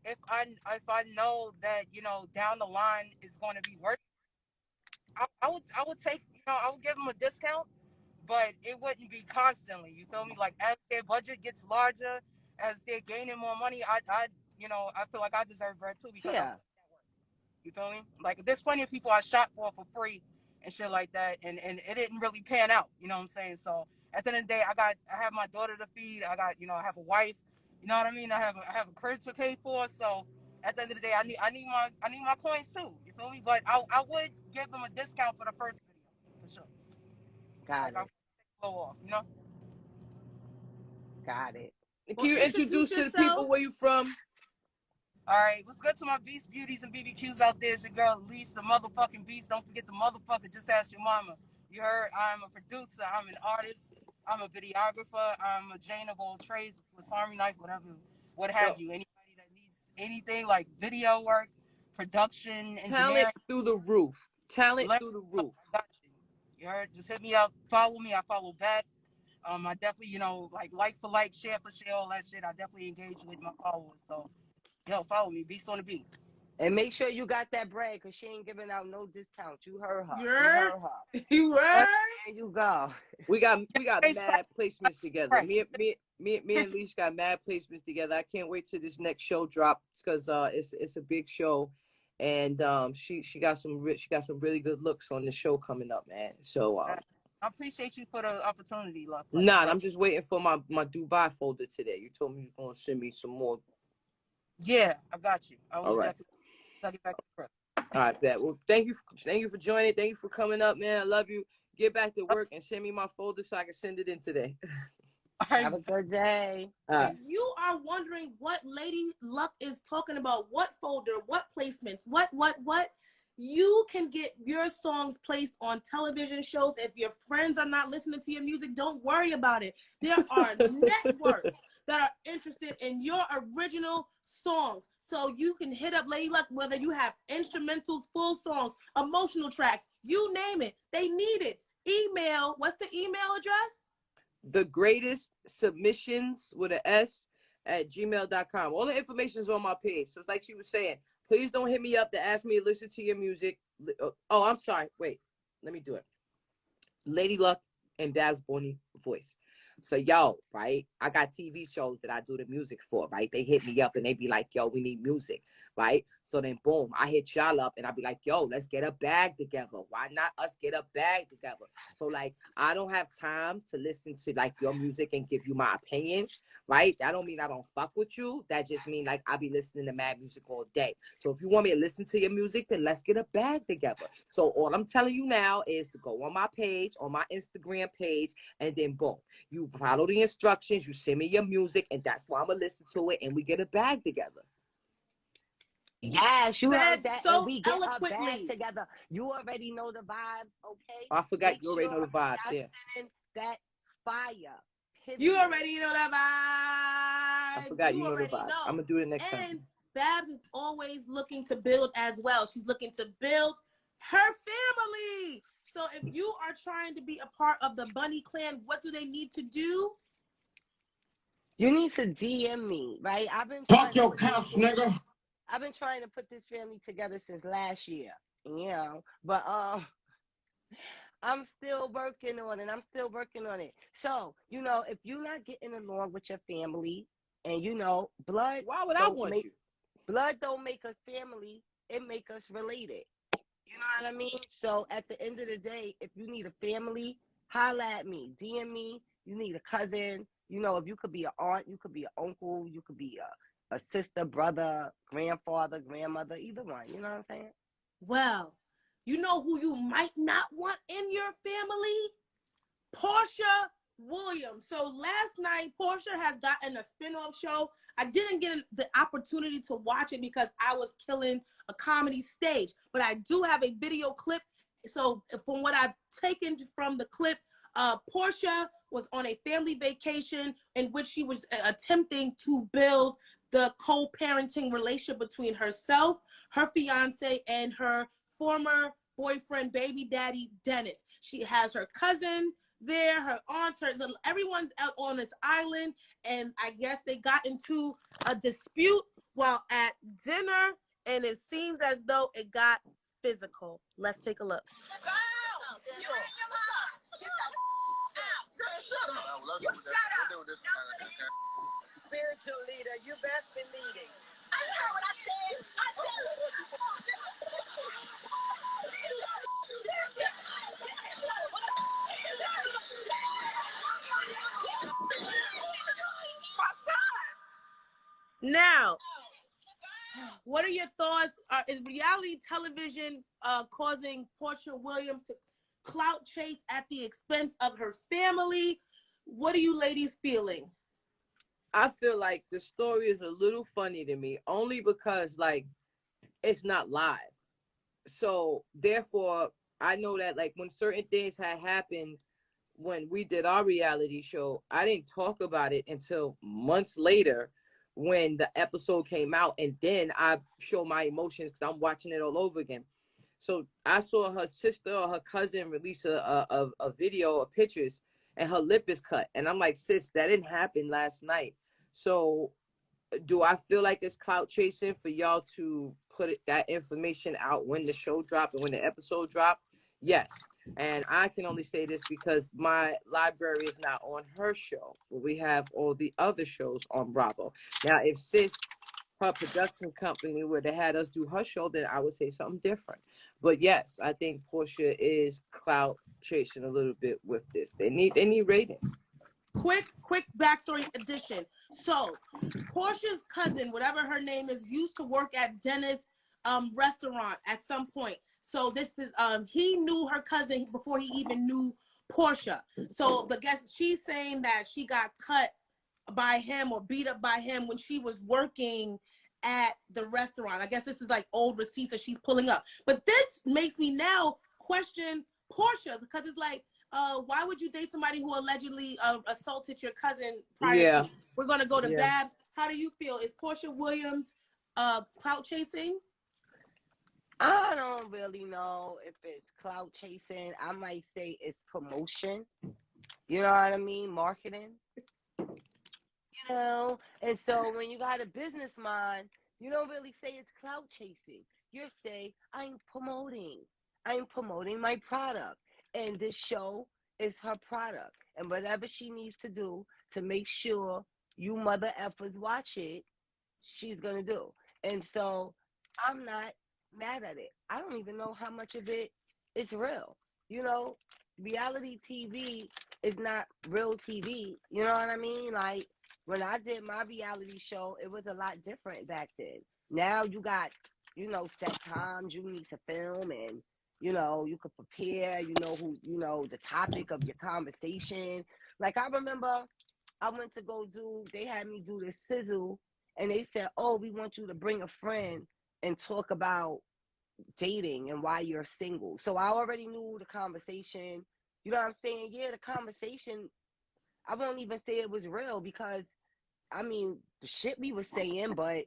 if I know that, you know, down the line is going to be worth it, I would take, you know, I would give them a discount, but it wouldn't be constantly. You feel me? Like as their budget gets larger, as they're gaining more money, I you know, I feel like I deserve bread too because you feel me? Like there's plenty of people I shot for free and shit like that, and it didn't really pan out. You know what I'm saying? So at the end of the day, I have my daughter to feed. I have a wife. You know what I mean? I have a crib to pay for. So at the end of the day, I need my coins too. You feel me? But I would give them a discount for the first video for sure. Got it. I'll take the flow off. You know? Got it. Can you introduce to the people where you from? All right, what's good to my Beast Beauties and BBQs out there? It's your girl, Leash, the motherfucking Beast. Don't forget the motherfucker. Just ask your mama. You heard? I'm a producer. I'm an artist. I'm a videographer. I'm a Jane of all trades, Swiss Army knife, what have you. Anybody that needs anything like video work, production, engineering. Talent through the roof. Talent through the roof. Got you. You heard? Just hit me up. Follow me. I follow back. I definitely, you know, like for like, share for share, all that shit. I definitely engage with my followers. So, yo, follow me. Beast on the beat. And make sure you got that bread because she ain't giving out no discount. You heard her. You heard? There you go. We got mad placements together. Me and Leash got mad placements together. I can't wait till this next show drops because it's a big show, and she got some really good looks on the show coming up, man. So I appreciate you for the opportunity, love. I'm just waiting for my Dubai folder today. You told me you're gonna send me some more. Yeah, I got you. I will definitely get back to the All right, bet. Well, thank you for joining. Thank you for coming up, man. I love you. Get back to work and send me my folder so I can send it in today. Have a good day. If you are wondering what Lady Luck is talking about, what folder, what placements, what, you can get your songs placed on television shows. If your friends are not listening to your music, don't worry about it. There are networks that are interested in your original songs. So you can hit up Lady Luck, whether you have instrumentals, full songs, emotional tracks, you name it. They need it. Email, what's the email address? The greatest submissions with an S at gmail.com. All the information is on my page. So it's like she was saying, please don't hit me up to ask me to listen to your music. Oh, I'm sorry. Wait, let me do it. Lady Luck and Babs Bonnie voice. So, yo, right, I got TV shows that I do the music for, right? They hit me up and they be like, yo, we need music, right? So then, boom, I hit y'all up and I'll be like, yo, let's get a bag together. Why not us get a bag together? So, like, I don't have time to listen to, like, your music and give you my opinion, right? That don't mean I don't fuck with you. That just mean, like, I be listening to mad music all day. So if you want me to listen to your music, then let's get a bag together. So all I'm telling you now is to go on my page, on my Instagram page, and then, boom, you follow the instructions, you send me your music, and that's why I'm going to listen to it, and we get a bag together. Yes, you heard that, so and we get our bag eloquently. together. You already know the vibes, okay? I forgot. Make You already know the vibes, y'all yeah. sending that fire. You Period. already know the vibes. I forgot. You know the already vibes. know. I'm going to do it next And time. Babs is always looking to build as well. She's looking to build her family. So if you are trying to be a part of the Bunny clan, what do they need to do? You need to DM me, right? I've been Talk your couch, nigga. I've been trying to put this family together since last year, you know. But I'm still working on it. So, you know, if you're not getting along with your family, and you know, blood Why would I want you? Blood don't make us family, it make us related. You know what I mean? So at the end of the day, if you need a family, holla at me, DM me. You need a cousin. You know, if you could be an aunt, you could be an uncle, you could be a sister, brother, grandfather, grandmother, either one. You know what I'm saying? Well, you know who you might not want in your family? Porsha Williams. So last night, Porsha has gotten a spinoff show. I didn't get the opportunity to watch it because I was killing a comedy stage, but I do have a video clip. So from what I've taken from the clip, Porsha was on a family vacation in which she was attempting to build the co-parenting relationship between herself, her fiance, and her former boyfriend, baby daddy, Dennis. She has her cousin there, her aunts, everyone's out on this island, and I guess they got into a dispute while at dinner, and it seems as though it got physical. Let's take a look. Spiritual leader, you best in leading. I heard what I said. Now, what are your thoughts? Is reality television causing Porsha Williams to clout chase at the expense of her family? What are you ladies feeling? I feel like the story is a little funny to me, only because, like, it's not live. So, therefore, I know that, like, when certain things had happened when we did our reality show, I didn't talk about it until months later when the episode came out. And then I show my emotions because I'm watching it all over again. So I saw her sister or her cousin release a video of pictures, and her lip is cut. And I'm like, sis, that didn't happen last night. So do I feel like it's clout chasing for y'all to put that information out when the show dropped and when the episode dropped? Yes. And I can only say this because my library is not on her show, but we have all the other shows on Bravo. Now, if sis, her production company, would have had us do her show, then I would say something different. But yes, I think Porsha is clout chasing a little bit with this. They need ratings. Quick backstory addition. So Porsha's cousin, whatever her name is, used to work at Dennis restaurant at some point. So this is he knew her cousin before he even knew Porsha. So the guess she's saying that she got cut by him or beat up by him when she was working at the restaurant. I guess this is like old receipts that she's pulling up. But this makes me now question Porsha, because it's like, why would you date somebody who allegedly assaulted your cousin prior to? We're gonna go to Babs. How do you feel? Is Porsha Williams clout chasing? I don't really know if it's clout chasing. I might say it's promotion. You know what I mean? Marketing. You know? And so when you got a business mind, you don't really say it's clout chasing. You say, I'm promoting my product. And this show is her product. And whatever she needs to do to make sure you mother effers watch it, she's going to do. And so I'm not mad at it. I don't even know how much of it is real. You know, reality TV is not real TV. You know what I mean? Like when I did my reality show, it was a lot different back then. Now you got, set times you need to film and you could prepare, the topic of your conversation. Like I remember I went to they had me do this sizzle and they said, oh, we want you to bring a friend and talk about dating and why you're single. So I already knew the conversation. You know what I'm saying? Yeah, the conversation, I won't even say it was real because, I mean, the shit we was saying, but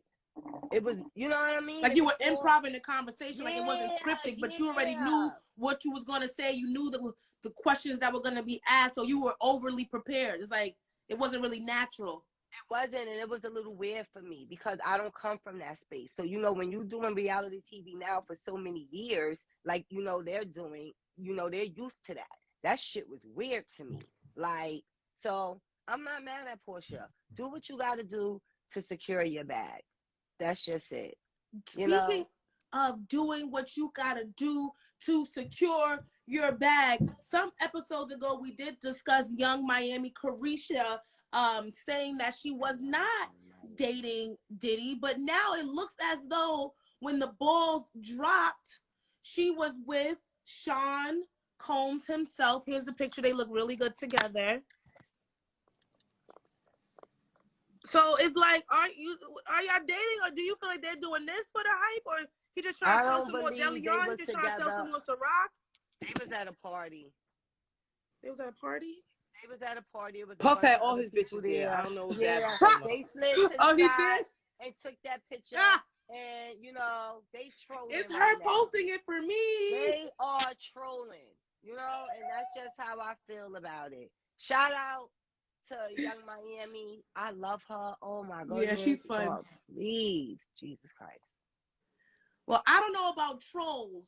it was, you know what I mean? Like you were improv the conversation, like it wasn't scripted, but you already knew what you was going to say. You knew the questions that were going to be asked, so you were overly prepared. It's like it wasn't really natural. It wasn't, and it was a little weird for me because I don't come from that space. So, when you're doing reality TV now for so many years, like, they're doing, they're used to that. That shit was weird to me. Like, so I'm not mad at Porsha. Do what you got to do to secure your bag. That's just it. Speaking of doing what you got to do to secure your bag, some episodes ago, we did discuss Young Miami Carisha saying that she was not dating Diddy, but now it looks as though when the balls dropped, she was with Sean Combs himself. Here's the picture. They look really good together. So it's like, are y'all dating, or do you feel like they're doing this for the hype, or he just trying to sell some more Deleon? He just trying to sell some more Ciroc? They was at a party. They was at a party? They was at a party. It was Puff had all his bitches there. I don't know what that was. They slid to the side and took that picture. And, they trolling. It's her posting it for me. They are trolling, and that's just how I feel about it. Shout out to Young Miami. I love her. Oh, my God. Yeah, she's fun. Oh, please. Jesus Christ. Well, I don't know about trolls,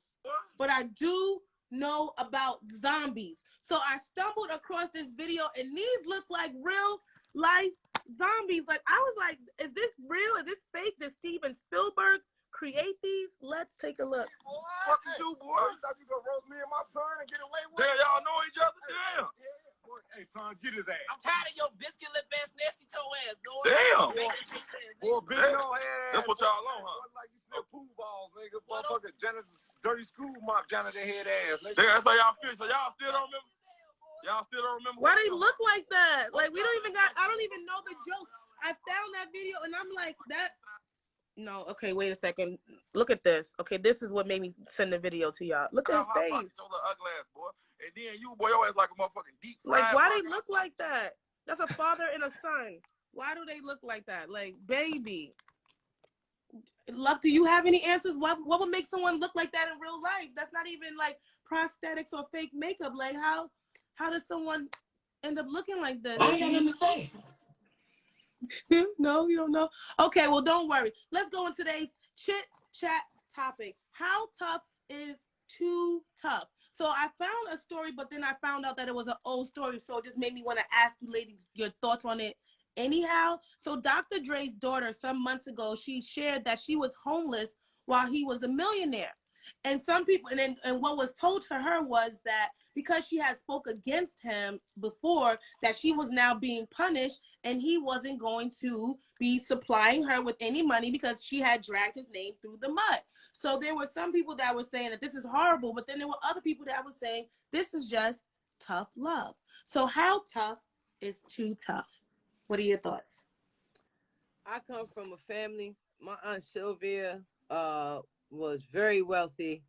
but I do know about zombies. So I stumbled across this video, and these look like real life zombies. Like, I was like, is this real? Is this fake? Did Steven Spielberg create these? Let's take a look. What you do, boy? You thought you gonna roast me and my son and get away with it? Damn, y'all know each other? Damn. Hey, son, get his ass. I'm tired of your biscuit lip ass, nasty toe ass, boy. Damn. Boy, big no ass. That's what y'all on, huh? Like you said, pool balls, nigga. Motherfucker, janitor's dirty school mop janitor head ass. Nigga. That's how y'all feel. So y'all still don't remember? Y'all still don't remember? Why they look like that? Like, I don't even know the joke. I found that video, and I'm like, that. No, okay, wait a second. Look at this. Okay, this is what made me send the video to y'all. Look at his face. Show the ugly ass, boy. And then you, boy, your ass like a motherfucking deep fried. Like, why they look like that? That's a father and a son. Why do they look like that? Like, baby. Love, do you have any answers? What would make someone look like that in real life? That's not even like prosthetics or fake makeup. Like, how does someone end up looking like this? I don't understand. No, you don't know. Okay, well, don't worry. Let's go on today's chit chat topic. How tough is too tough? So I found a story, but then I found out that it was an old story. So it just made me want to ask you ladies your thoughts on it anyhow. So Dr. Dre's daughter, some months ago, she shared that she was homeless while he was a millionaire. And some people, and what was told to her was that because she had spoke against him before, that she was now being punished and he wasn't going to be supplying her with any money because she had dragged his name through the mud. So there were some people that were saying that this is horrible, but then there were other people that were saying this is just tough love. So how tough is too tough? What are your thoughts? I come from a family. My Aunt Sylvia was very wealthy,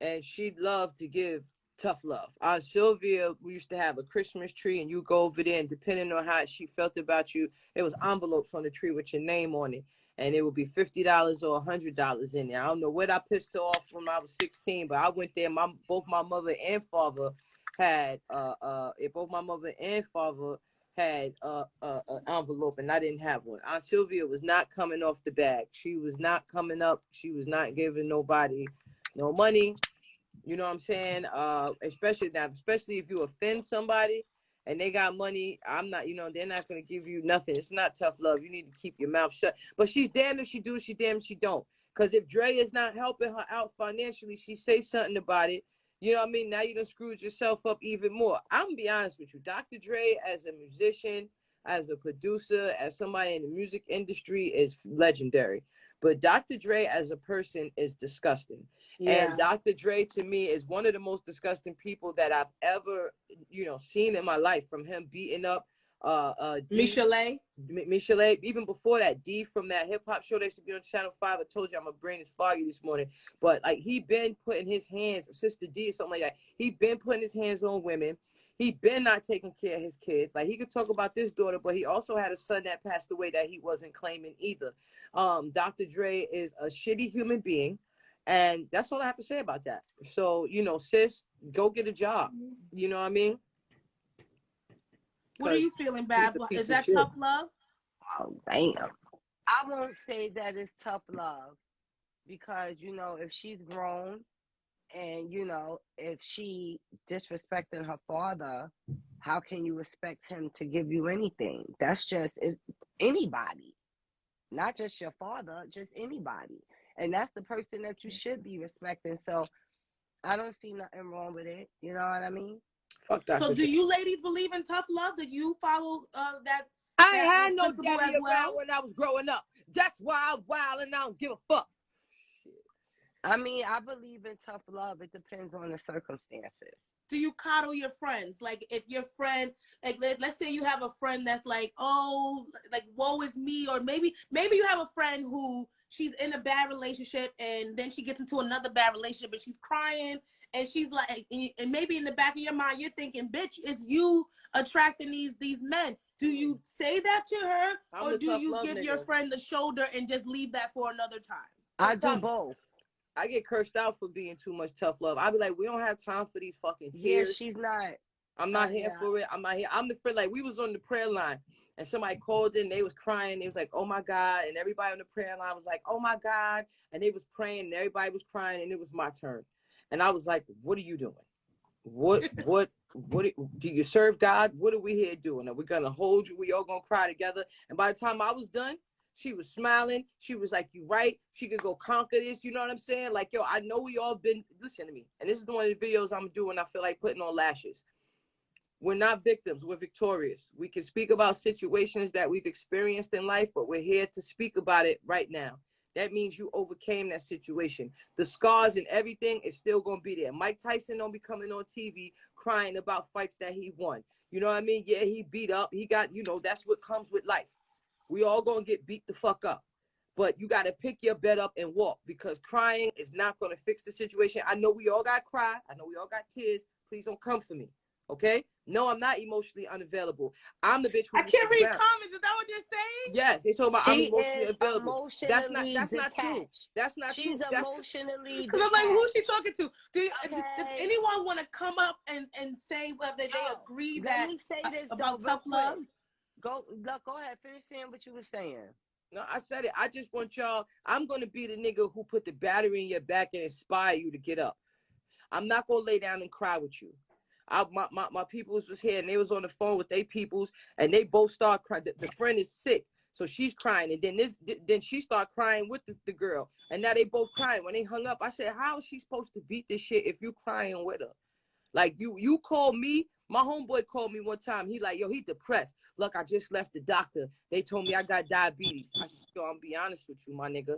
and she loved to give tough love. Aunt Sylvia, we used to have a Christmas tree, and you go over there, and depending on how she felt about you, there was envelopes on the tree with your name on it, and it would be $50 or $100 in there. I don't know what I pissed her off when I was 16, but I went there. Both my mother and father had had an envelope, and I didn't have one. Aunt Sylvia was not coming off the bag. She was not coming up. She was not giving nobody no money. You know what I'm saying? Especially if you offend somebody, and they got money, I'm not, they're not going to give you nothing. It's not tough love. You need to keep your mouth shut. But she's damned if she do, she's damned if she don't. Because if Dre is not helping her out financially, she say something about it. You know what I mean? Now you done screwed yourself up even more. I'm going to be honest with you. Dr. Dre, as a musician, as a producer, as somebody in the music industry, is legendary. But Dr. Dre as a person is disgusting. Yeah. And Dr. Dre, to me, is one of the most disgusting people that I've ever, seen in my life. From him beating up Michelet, even before that, D from that hip hop show that used to be on Channel 5. I told you my brain is foggy this morning. But like, he been putting his hands, Sister D or something like that. He been putting his hands on women. He been not taking care of his kids. Like, he could talk about this daughter, but he also had a son that passed away that he wasn't claiming either. Dr. Dre is a shitty human being. And that's all I have to say about that. So, sis, go get a job. You know what I mean? What are you feeling, Bab? Is that tough love? Oh, damn. I won't say that it's tough love because, if she's grown and, if she disrespecting her father, how can you expect him to give you anything? That's just anybody, not just your father, just anybody. And that's the person that you should be respecting. So I don't see nothing wrong with it. You know what I mean? Fuck that. So do you ladies believe in tough love? Do you follow that? I ain't had no daddy around when I was growing up. That's why I was wild and I don't give a fuck. Shit. I mean, I believe in tough love. It depends on the circumstances. Do you coddle your friends? Like, if your friend, like, let's say you have a friend that's like, oh, like, woe is me. Or maybe you have a friend who she's in a bad relationship and then she gets into another bad relationship and she's crying and she's like, and maybe in the back of your mind, you're thinking, bitch, it's you attracting these men. Do you say that to her, or do you give your friend the shoulder and just leave that for another time? I do both. I get cursed out for being too much tough love. I be like, we don't have time for these fucking tears. Yeah, she's not. I'm not here for it. I'm not here. I'm the friend. Like, we was on the prayer line and somebody called in. They was crying. They was like, oh my God. And everybody on the prayer line was like, oh my God. And they was praying and everybody was crying and it was my turn. And I was like, what are you doing? What do you serve God? What are we here doing? Are we going to hold you? We all going to cry together. And by the time I was done, she was smiling. She was like, you right. She could go conquer this. You know what I'm saying? Like, yo, I know we all been, listen to me. And this is one of the videos I'm doing. I feel like putting on lashes. We're not victims. We're victorious. We can speak about situations that we've experienced in life, but we're here to speak about it right now. That means you overcame that situation. The scars and everything is still going to be there. Mike Tyson don't be coming on TV crying about fights that he won. You know what I mean? Yeah, he beat up. He got, that's what comes with life. We all going to get beat the fuck up. But you got to pick your bed up and walk, because crying is not going to fix the situation. I know we all got cry. I know we all got tears. Please don't come for me. Okay? No, I'm not emotionally unavailable. I'm the bitch who I can't read comments. Is that what you're saying? Yes, they talk about I'm emotionally available. That's not detached. true. That's not She's true. emotionally because I'm like, who's she talking to? Does anyone want to come up and say whether they agree let me say this about though, tough love? Go ahead, finish saying what you were saying. No, I said it. I just want y'all, I'm going to be the nigga who put the battery in your back and inspire you to get up. I'm not going to lay down and cry with you. My peoples was here and they was on the phone with their peoples and they both start crying. The friend is sick, so she's crying, and then she start crying with the girl, and now they both crying. When they hung up, I said, how is she supposed to beat this shit if you crying with her? Like, you call me. My homeboy called me one time. He like, yo, he depressed. Look, I just left the doctor. They told me I got diabetes. I said, yo, I'm be honest with you, my nigga.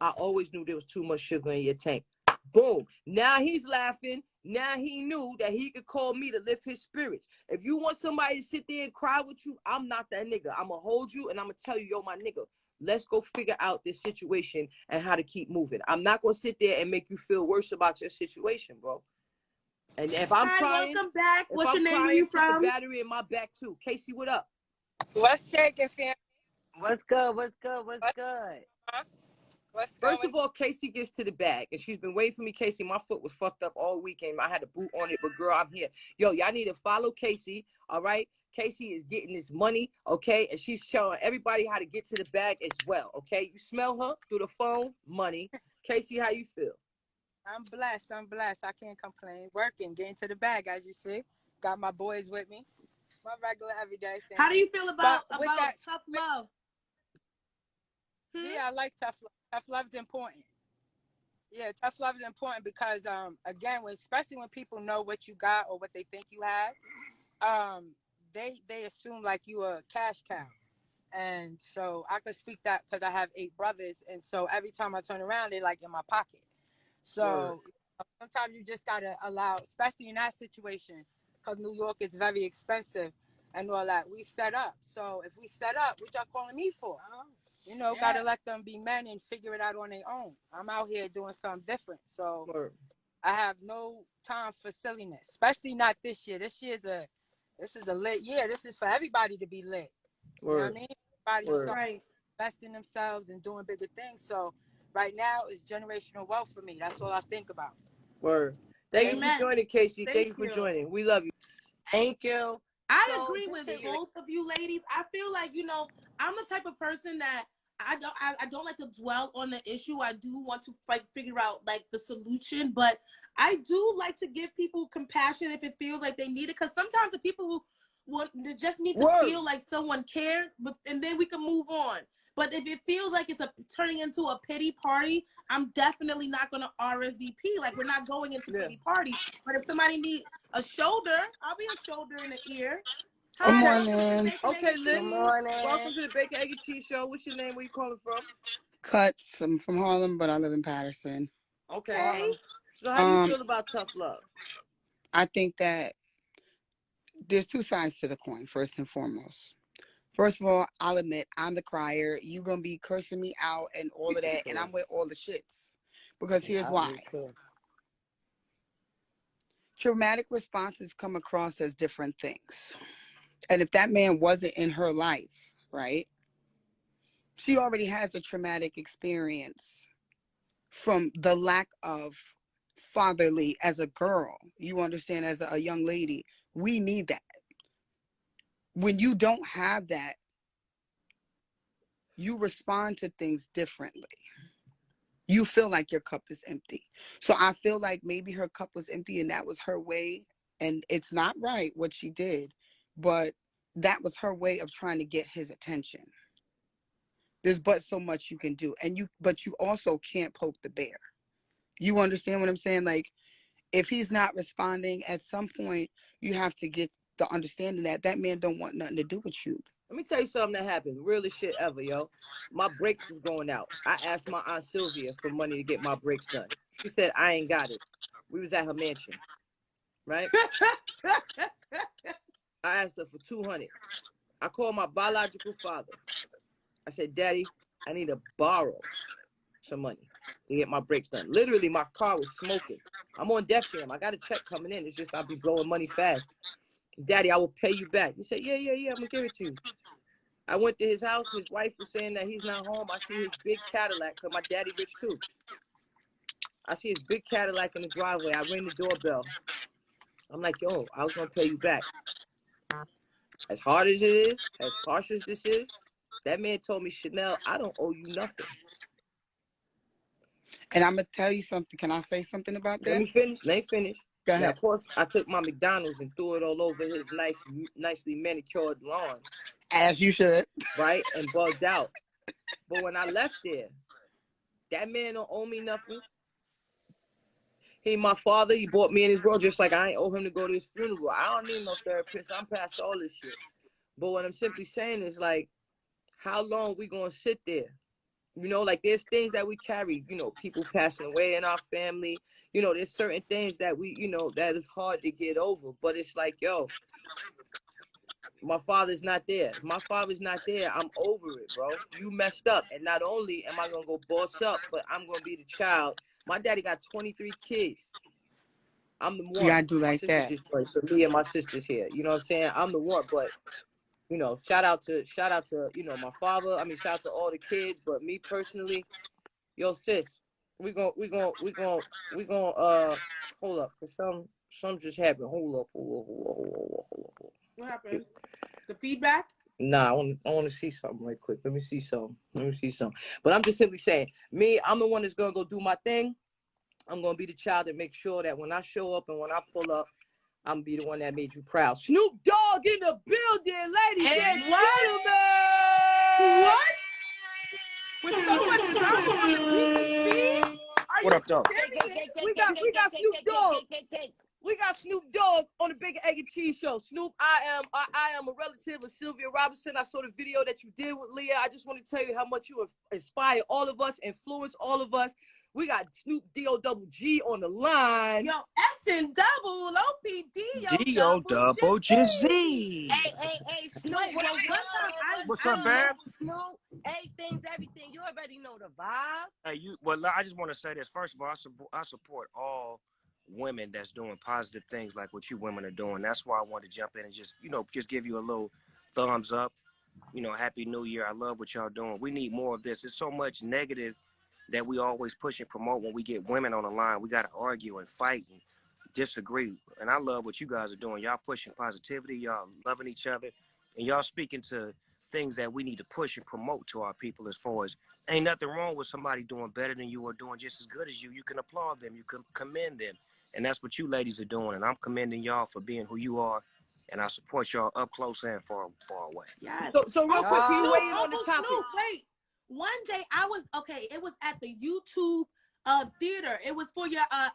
I always knew there was too much sugar in your tank. Boom. Now he's laughing. Now he knew that he could call me to lift his spirits. If you want somebody to sit there and cry with you, I'm not that nigga. I'm going to hold you and I'm going to tell you, yo, my nigga, let's go figure out this situation and how to keep moving. I'm not going to sit there and make you feel worse about your situation, bro. And if I'm crying, welcome back. What's your name? Where you from? Put the battery in my back too. Kacy, what up? What's shaking, fam? What's good? What's good? What's good? Huh? First of all, Kacy gets to the bag, and she's been waiting for me. Kacy, my foot was fucked up all weekend. I had a boot on it, but girl, I'm here. Yo, y'all need to follow Kacy, all right? Kacy is getting this money, okay? And she's showing everybody how to get to the bag as well, okay? You smell her through the phone, money. Kacy, how you feel? I'm blessed. I can't complain. Working, getting to the bag, as you see. Got my boys with me. My regular everyday thing. How do you feel about But with that, tough love? Yeah, I like tough love. Tough love is important. Yeah, tough love is important because again, especially when people know what you got or what they think you have, they assume like you a cash cow. And so I could speak that because I have 8 brothers, and so every time I turn around, they like in my pocket. So sometimes you just gotta allow, especially in that situation, because New York is very expensive and all that. We set up. So if we set up, what y'all calling me for? You know, gotta let them be men and figure it out on their own. I'm out here doing something different. So I have no time for silliness, especially not this year. This is a lit year. This is for everybody to be lit. You know what I mean? Everybody's investing themselves and doing bigger things. So right now it's generational wealth for me. That's all I think about. Word. Thank you for joining, Kacy. Thank you for joining. We love you. Thank you. I agree with both of you ladies. I feel like, you know, I'm the type of person that I don't like to dwell on the issue. I do want to figure out like the solution, but I do like to give people compassion if it feels like they need it. Because sometimes the people who they just need to feel like someone cares, and then we can move on. But if it feels like it's turning into a pity party, I'm definitely not going to RSVP. Like, we're not going into pity party. But if somebody needs a shoulder, I'll be a shoulder and an ear. Good morning. Okay, Liz. Good morning. Welcome to the Bacon, Egg, and Cheese Show. What's your name? Where you calling from? Kutz. I'm from Harlem, but I live in Patterson. Okay. So how you feel about tough love? I think that there's 2 sides to the coin, first and foremost. First of all, I'll admit I'm the crier. You're going to be cursing me out and all of that, and I'm with all the shits. Because here's why. Traumatic responses come across as different things. And if that man wasn't in her life, right, she already has a traumatic experience from the lack of fatherly as a girl. You understand, as a young lady, we need that. When you don't have that, you respond to things differently. You feel like your cup is empty. So I feel like maybe her cup was empty and that was her way. And it's not right what she did, but that was her way of trying to get his attention. There's but so much you can do. But you also can't poke the bear. You understand what I'm saying? Like, if he's not responding, at some point, you have to get the understanding that that man don't want nothing to do with you. Let me tell you something that happened. Realest shit ever, yo. My brakes was going out. I asked my Aunt Sylvia for money to get my brakes done. She said, I ain't got it. We was at her mansion, right? I asked her for $200. I called my biological father. I said, Daddy, I need to borrow some money to get my brakes done. Literally, my car was smoking. I'm on Def Jam. I got a check coming in. It's just I'll be blowing money fast. Daddy, I will pay you back. He said, yeah, I'm going to give it to you. I went to his house. His wife was saying that he's not home. I see his big Cadillac because my daddy rich too. I see his big Cadillac in the driveway. I ring the doorbell. I'm like, yo, I was going to pay you back. As hard as it is, as harsh as this is, that man told me, Chanel, I don't owe you nothing. And I'm going to tell you something. Can I say something about that? Let me finish. Go ahead. Now, of course, I took my McDonald's and threw it all over his nicely manicured lawn. As you should. Right? And bugged out. But when I left there, that man don't owe me nothing. He my father. He brought me in his world just like I ain't owe him to go to his funeral. I don't need no therapist. I'm past all this shit. But what I'm simply saying is, like, how long we going to sit there? You know, like, there's things that we carry, you know, people passing away in our family. You know, there's certain things that we, you know, that is hard to get over. But it's like, yo, my father's not there. My father's not there. I'm over it, bro. You messed up. And not only am I going to go boss up, but I'm going to be the child. My daddy got 23 kids. I'm the one. Yeah, I do like that. Just joined, so me and my sister's here. You know what I'm saying? I'm the one, but you know, shout out to, you know, my father. I mean, shout out to all the kids, but me personally, yo, sis, we gonna hold up, cause some just happened. Hold up. What happened? The feedback? Nah, I want to see something right quick. Let me see something. But I'm just simply saying, I'm the one that's gonna go do my thing. I'm gonna be the child that makes sure that when I show up and when I pull up, I'm gonna be the one that made you proud. Snoop Dogg in the building, ladies and gentlemen. What? With so much drama on the BEC? What up, though? We got Snoop Dogg. We got Snoop Dogg on the Big Egg and Cheese Show. Snoop, I am a relative of Sylvia Robinson. I saw the video that you did with Leah. I just want to tell you how much you inspire all of us, influence all of us. We got Snoop D-O-double-G on the line. Yo, S-N-double-O-P-D. D-O-double-G. Hey, Snoop, Wait, well, What's up, Babs? Snoop, everything's everything. You already know the vibe. Hey, well, I just want to say this. First of all, I support all women that's doing positive things like what you women are doing. That's why I wanted to jump in and just give you a little thumbs up. Happy New Year. I love what y'all doing. We need more of this. There's so much negative that we always push and promote. When we get women on the line, we got to argue and fight and disagree. And I love what you guys are doing. Y'all pushing positivity. Y'all loving each other. And y'all speaking to things that we need to push and promote to our people as far as ain't nothing wrong with somebody doing better than you or doing just as good as you. You can applaud them. You can commend them. And that's what you ladies are doing. And I'm commending y'all for being who you are. And I support y'all up close and far away. Yes. So real quick, can you weigh in on the topic? Snoop, wait. One day it was at the YouTube theater. It was for your I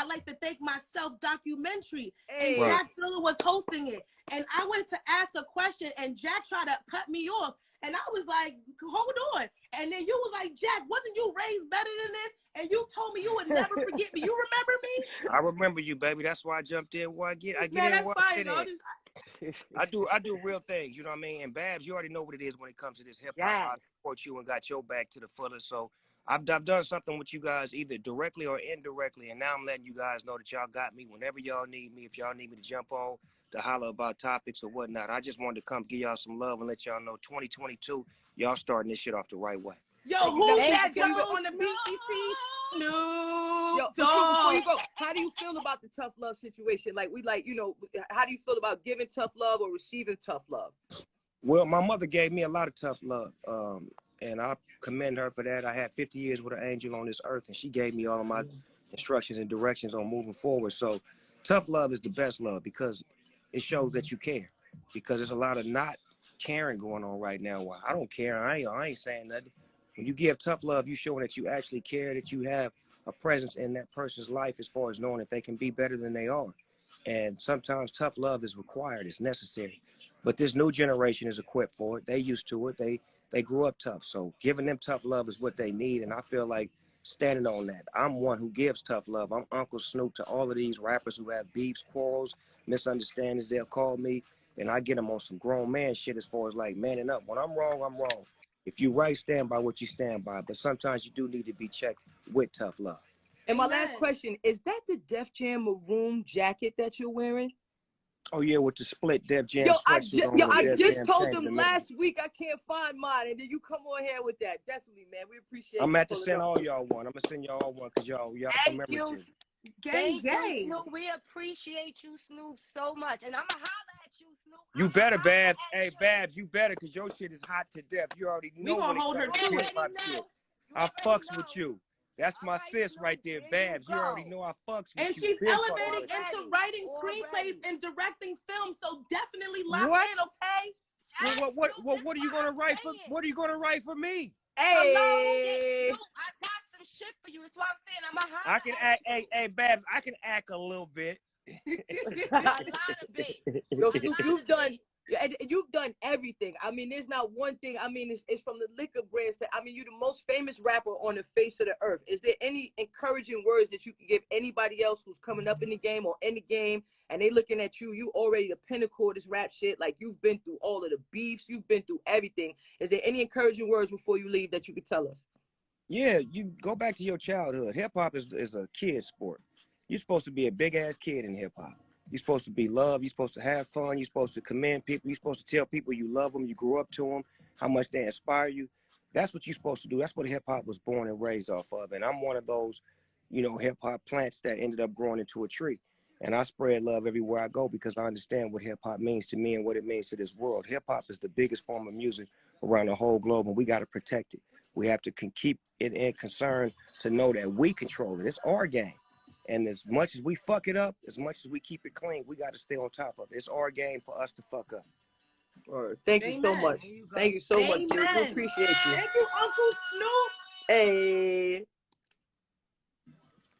Like to Thank Myself documentary. And Jack Miller was hosting it. And I went to ask a question and Jack tried to cut me off. And I was like, hold on. And then you was like, Jack, wasn't you raised better than this? And you told me you would never forget me. You remember me? I remember you, baby. That's why I jumped in where I get in where I get in. I do real things, you know what I mean? And Babs, you already know what it is when it comes to this hip hop. I support you and got your back to the fullest. So I've done something with you guys either directly or indirectly, and now I'm letting you guys know that y'all got me whenever y'all need me. If y'all need me to jump on to holler about topics or whatnot, I just wanted to come give y'all some love and let y'all know 2022, y'all starting this shit off the right way. Yo, who's that jumper on the BEC? Snoop Dogg. Before you go, how do you feel about the tough love situation? How do you feel about giving tough love or receiving tough love? Well, my mother gave me a lot of tough love, and I commend her for that. I had 50 years with an angel on this earth, and she gave me all of my instructions and directions on moving forward. So tough love is the best love because it shows that you care, because there's a lot of not caring going on right now. Well, I don't care. I ain't saying nothing. When you give tough love, you showing that you actually care, that you have a presence in that person's life as far as knowing that they can be better than they are. And sometimes tough love is required, it's necessary. But this new generation is equipped for it. They used to it. They grew up tough. So giving them tough love is what they need. And I feel like standing on that. I'm one who gives tough love. I'm Uncle Snoop to all of these rappers who have beefs, quarrels, misunderstandings. They'll call me and I get them on some grown man shit as far as like manning up. When I'm wrong, I'm wrong. If you right, stand by what you stand by. But sometimes you do need to be checked with tough love. And my last question, is that the Def Jam maroon jacket that you're wearing? Oh, yeah, with the split Def Jam. I just told them last week I can't find mine. And then you come on here with that. Definitely, man. We appreciate it. I'm at to send all y'all one. I'm going to send y'all all one because y'all commemorative. Thank you, Snoop. We appreciate you, Snoop, so much. And I'm going to holler at you, Snoop. You better, Babs. Hey, Babs, you better because your shit is hot to death. You already know. We gonna hold her to it. I fucks with you. That's my sis right there, Babs. You already know I fucks with you. And she's elevating into writing screenplays and directing films, so definitely lock in, okay? What are you gonna write for? What are you gonna write for me? Hey, I got some shit for you. That's why I'm saying I'm a hot. I can act. Hey, Babs, I can act a little bit. A lot of bit. Yo, you've done everything. I mean, there's not one thing. I mean, it's from the liquor brands to, I mean, you're the most famous rapper on the face of the earth. Is there any encouraging words that you can give anybody else who's coming up in the game or in the game and they looking at you? You already the pinnacle of this rap shit. Like, you've been through all of the beefs. You've been through everything. Is there any encouraging words before you leave that you could tell us? Yeah, you go back to your childhood. Hip hop is a kid sport. You're supposed to be a big ass kid in hip hop. You're supposed to be loved. You're supposed to have fun. You're supposed to commend people. You're supposed to tell people you love them. You grew up to them, how much they inspire you. That's what you're supposed to do. That's what hip hop was born and raised off of. And I'm one of those, hip hop plants that ended up growing into a tree. And I spread love everywhere I go because I understand what hip hop means to me and what it means to this world. Hip hop is the biggest form of music around the whole globe, and we got to protect it. We have to keep it in concern to know that we control it. It's our game. And as much as we fuck it up, as much as we keep it clean, we got to stay on top of it. It's our game for us to fuck up. All right. Thank you so much. Thank you so much. We appreciate you. Thank you, Uncle Snoop. Hey.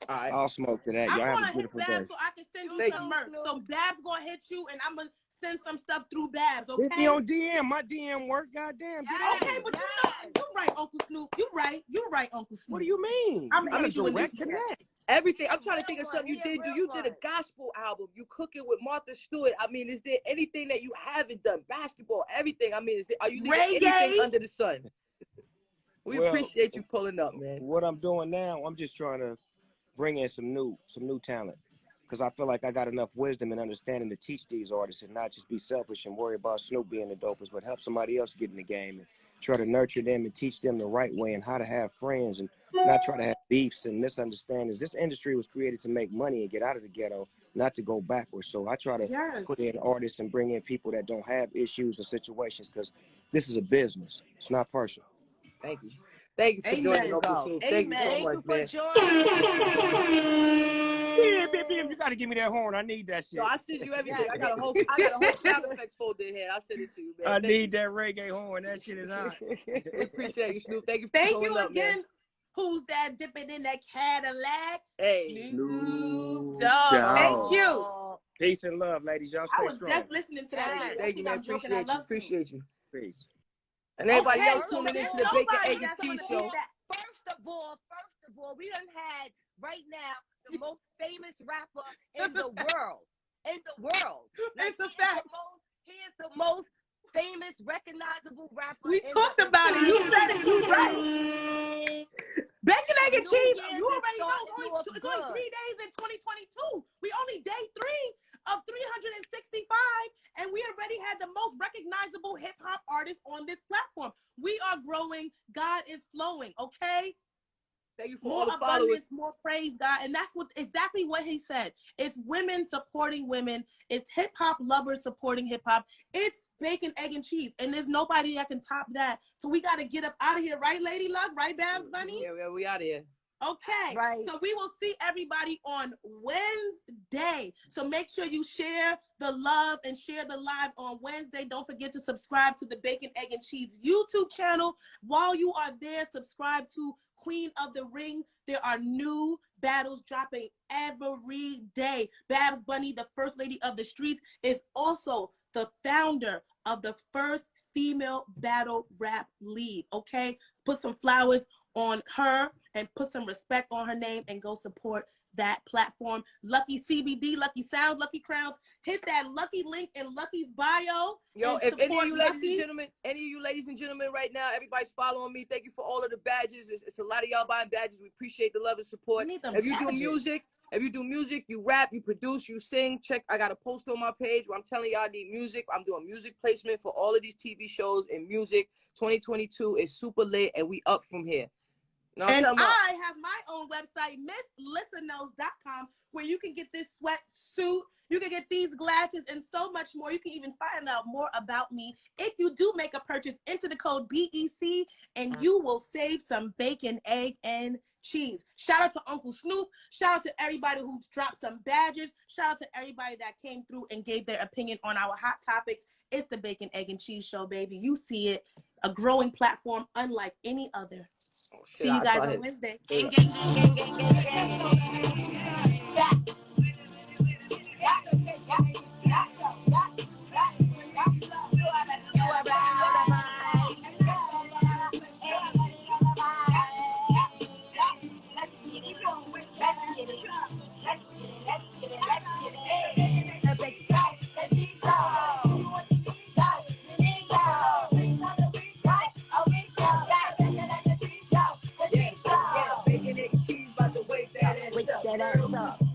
All right. I'll smoke to that. Y'all have a beautiful day. Babs so I can send you some merch. So Babs gonna hit you, and I'm gonna send some stuff through Babs. Okay. Hit me on DM. My DM work. Goddamn. Okay, but you're right, Uncle Snoop. You're right, Uncle Snoop. What do you mean? I'm not a direct connect. Everything. I'm trying to think of something you did. You did a gospel album. You cooking with Martha Stewart. I mean, is there anything that you haven't done? Basketball, everything. I mean, are you leaving anything under the sun? We appreciate you pulling up, man. What I'm doing now, I'm just trying to bring in some new talent, because I feel like I got enough wisdom and understanding to teach these artists and not just be selfish and worry about Snoop being the dopest, but help somebody else get in the game and try to nurture them and teach them the right way and how to have friends and not try to have beefs and misunderstandings. This industry was created to make money and get out of the ghetto, not to go backwards. So I try to put in artists and bring in people that don't have issues or situations, because this is a business. It's not personal. Thank you. Thank you for joining, Uncle Snoop. Thank you so much, man. You got to give me that horn. I need that shit. So I send you everything. I got a whole sound effects folder in here. I'll send it to you, man. I need that reggae horn. That shit is hot. We appreciate you, Snoop. Thank you for Thank you up, again. Man. Who's that dipping in that Cadillac? Hey. Snoop Dogg. Thank you. Peace and love, ladies. Y'all stay strong. I was just listening to that. Thank you, man. Appreciate you. Peace. And everybody else tuning into the BEC Show. First of all, we done had right now the most famous rapper in the world. Like, it's a fact. He is the most famous, recognizable rapper. We talked about it. You said it. You right. Bacon, egg, and cheese. You already know. It's only 3 days in 2022. We only day 3 of 365, and we already had the most recognizable hip hop artists on this platform. We are growing. God is flowing. Okay. Thank you for more all the abundance, followers. more praise, God, and that's exactly what he said. It's women supporting women. It's hip hop lovers supporting hip hop. It's bacon, egg, and cheese, and there's nobody that can top that. So we got to get up out of here, right, Lady Luck? Right, Babs Bunny? Yeah, we out of here. Okay, right. So we will see everybody on Wednesday. So make sure you share the love and share the live on Wednesday. Don't forget to subscribe to the Bacon, Egg, and Cheese YouTube channel. While you are there, subscribe to Queen of the Ring. There are new battles dropping every day. Babs Bunny, the first lady of the streets, is also the founder of the first female battle rap league. Okay, put some flowers on her and put some respect on her name and go support that platform. Lucky CBD, Lucky Sounds, Lucky Crowns. Hit that Lucky link in Lucky's bio. Yo, if any of you ladies and gentlemen right now, everybody's following me. Thank you for all of the badges. It's a lot of y'all buying badges. We appreciate the love and support. If you do music, you rap, you produce, you sing, check. I got a post on my page where I'm telling y'all I need music. I'm doing music placement for all of these TV shows and music. 2022 is super lit, and we up from here. And I have my own website, MissLissaKnows.com, where you can get this sweatsuit, you can get these glasses, and so much more. You can even find out more about me if you do make a purchase. Enter the code BEC, and you will save some bacon, egg, and cheese. Shout out to Uncle Snoop. Shout out to everybody who dropped some badges. Shout out to everybody that came through and gave their opinion on our hot topics. It's the Bacon, Egg, and Cheese Show, baby. You see it. A growing platform unlike any other. Oh, shit, see you guys on Wednesday. That ass up.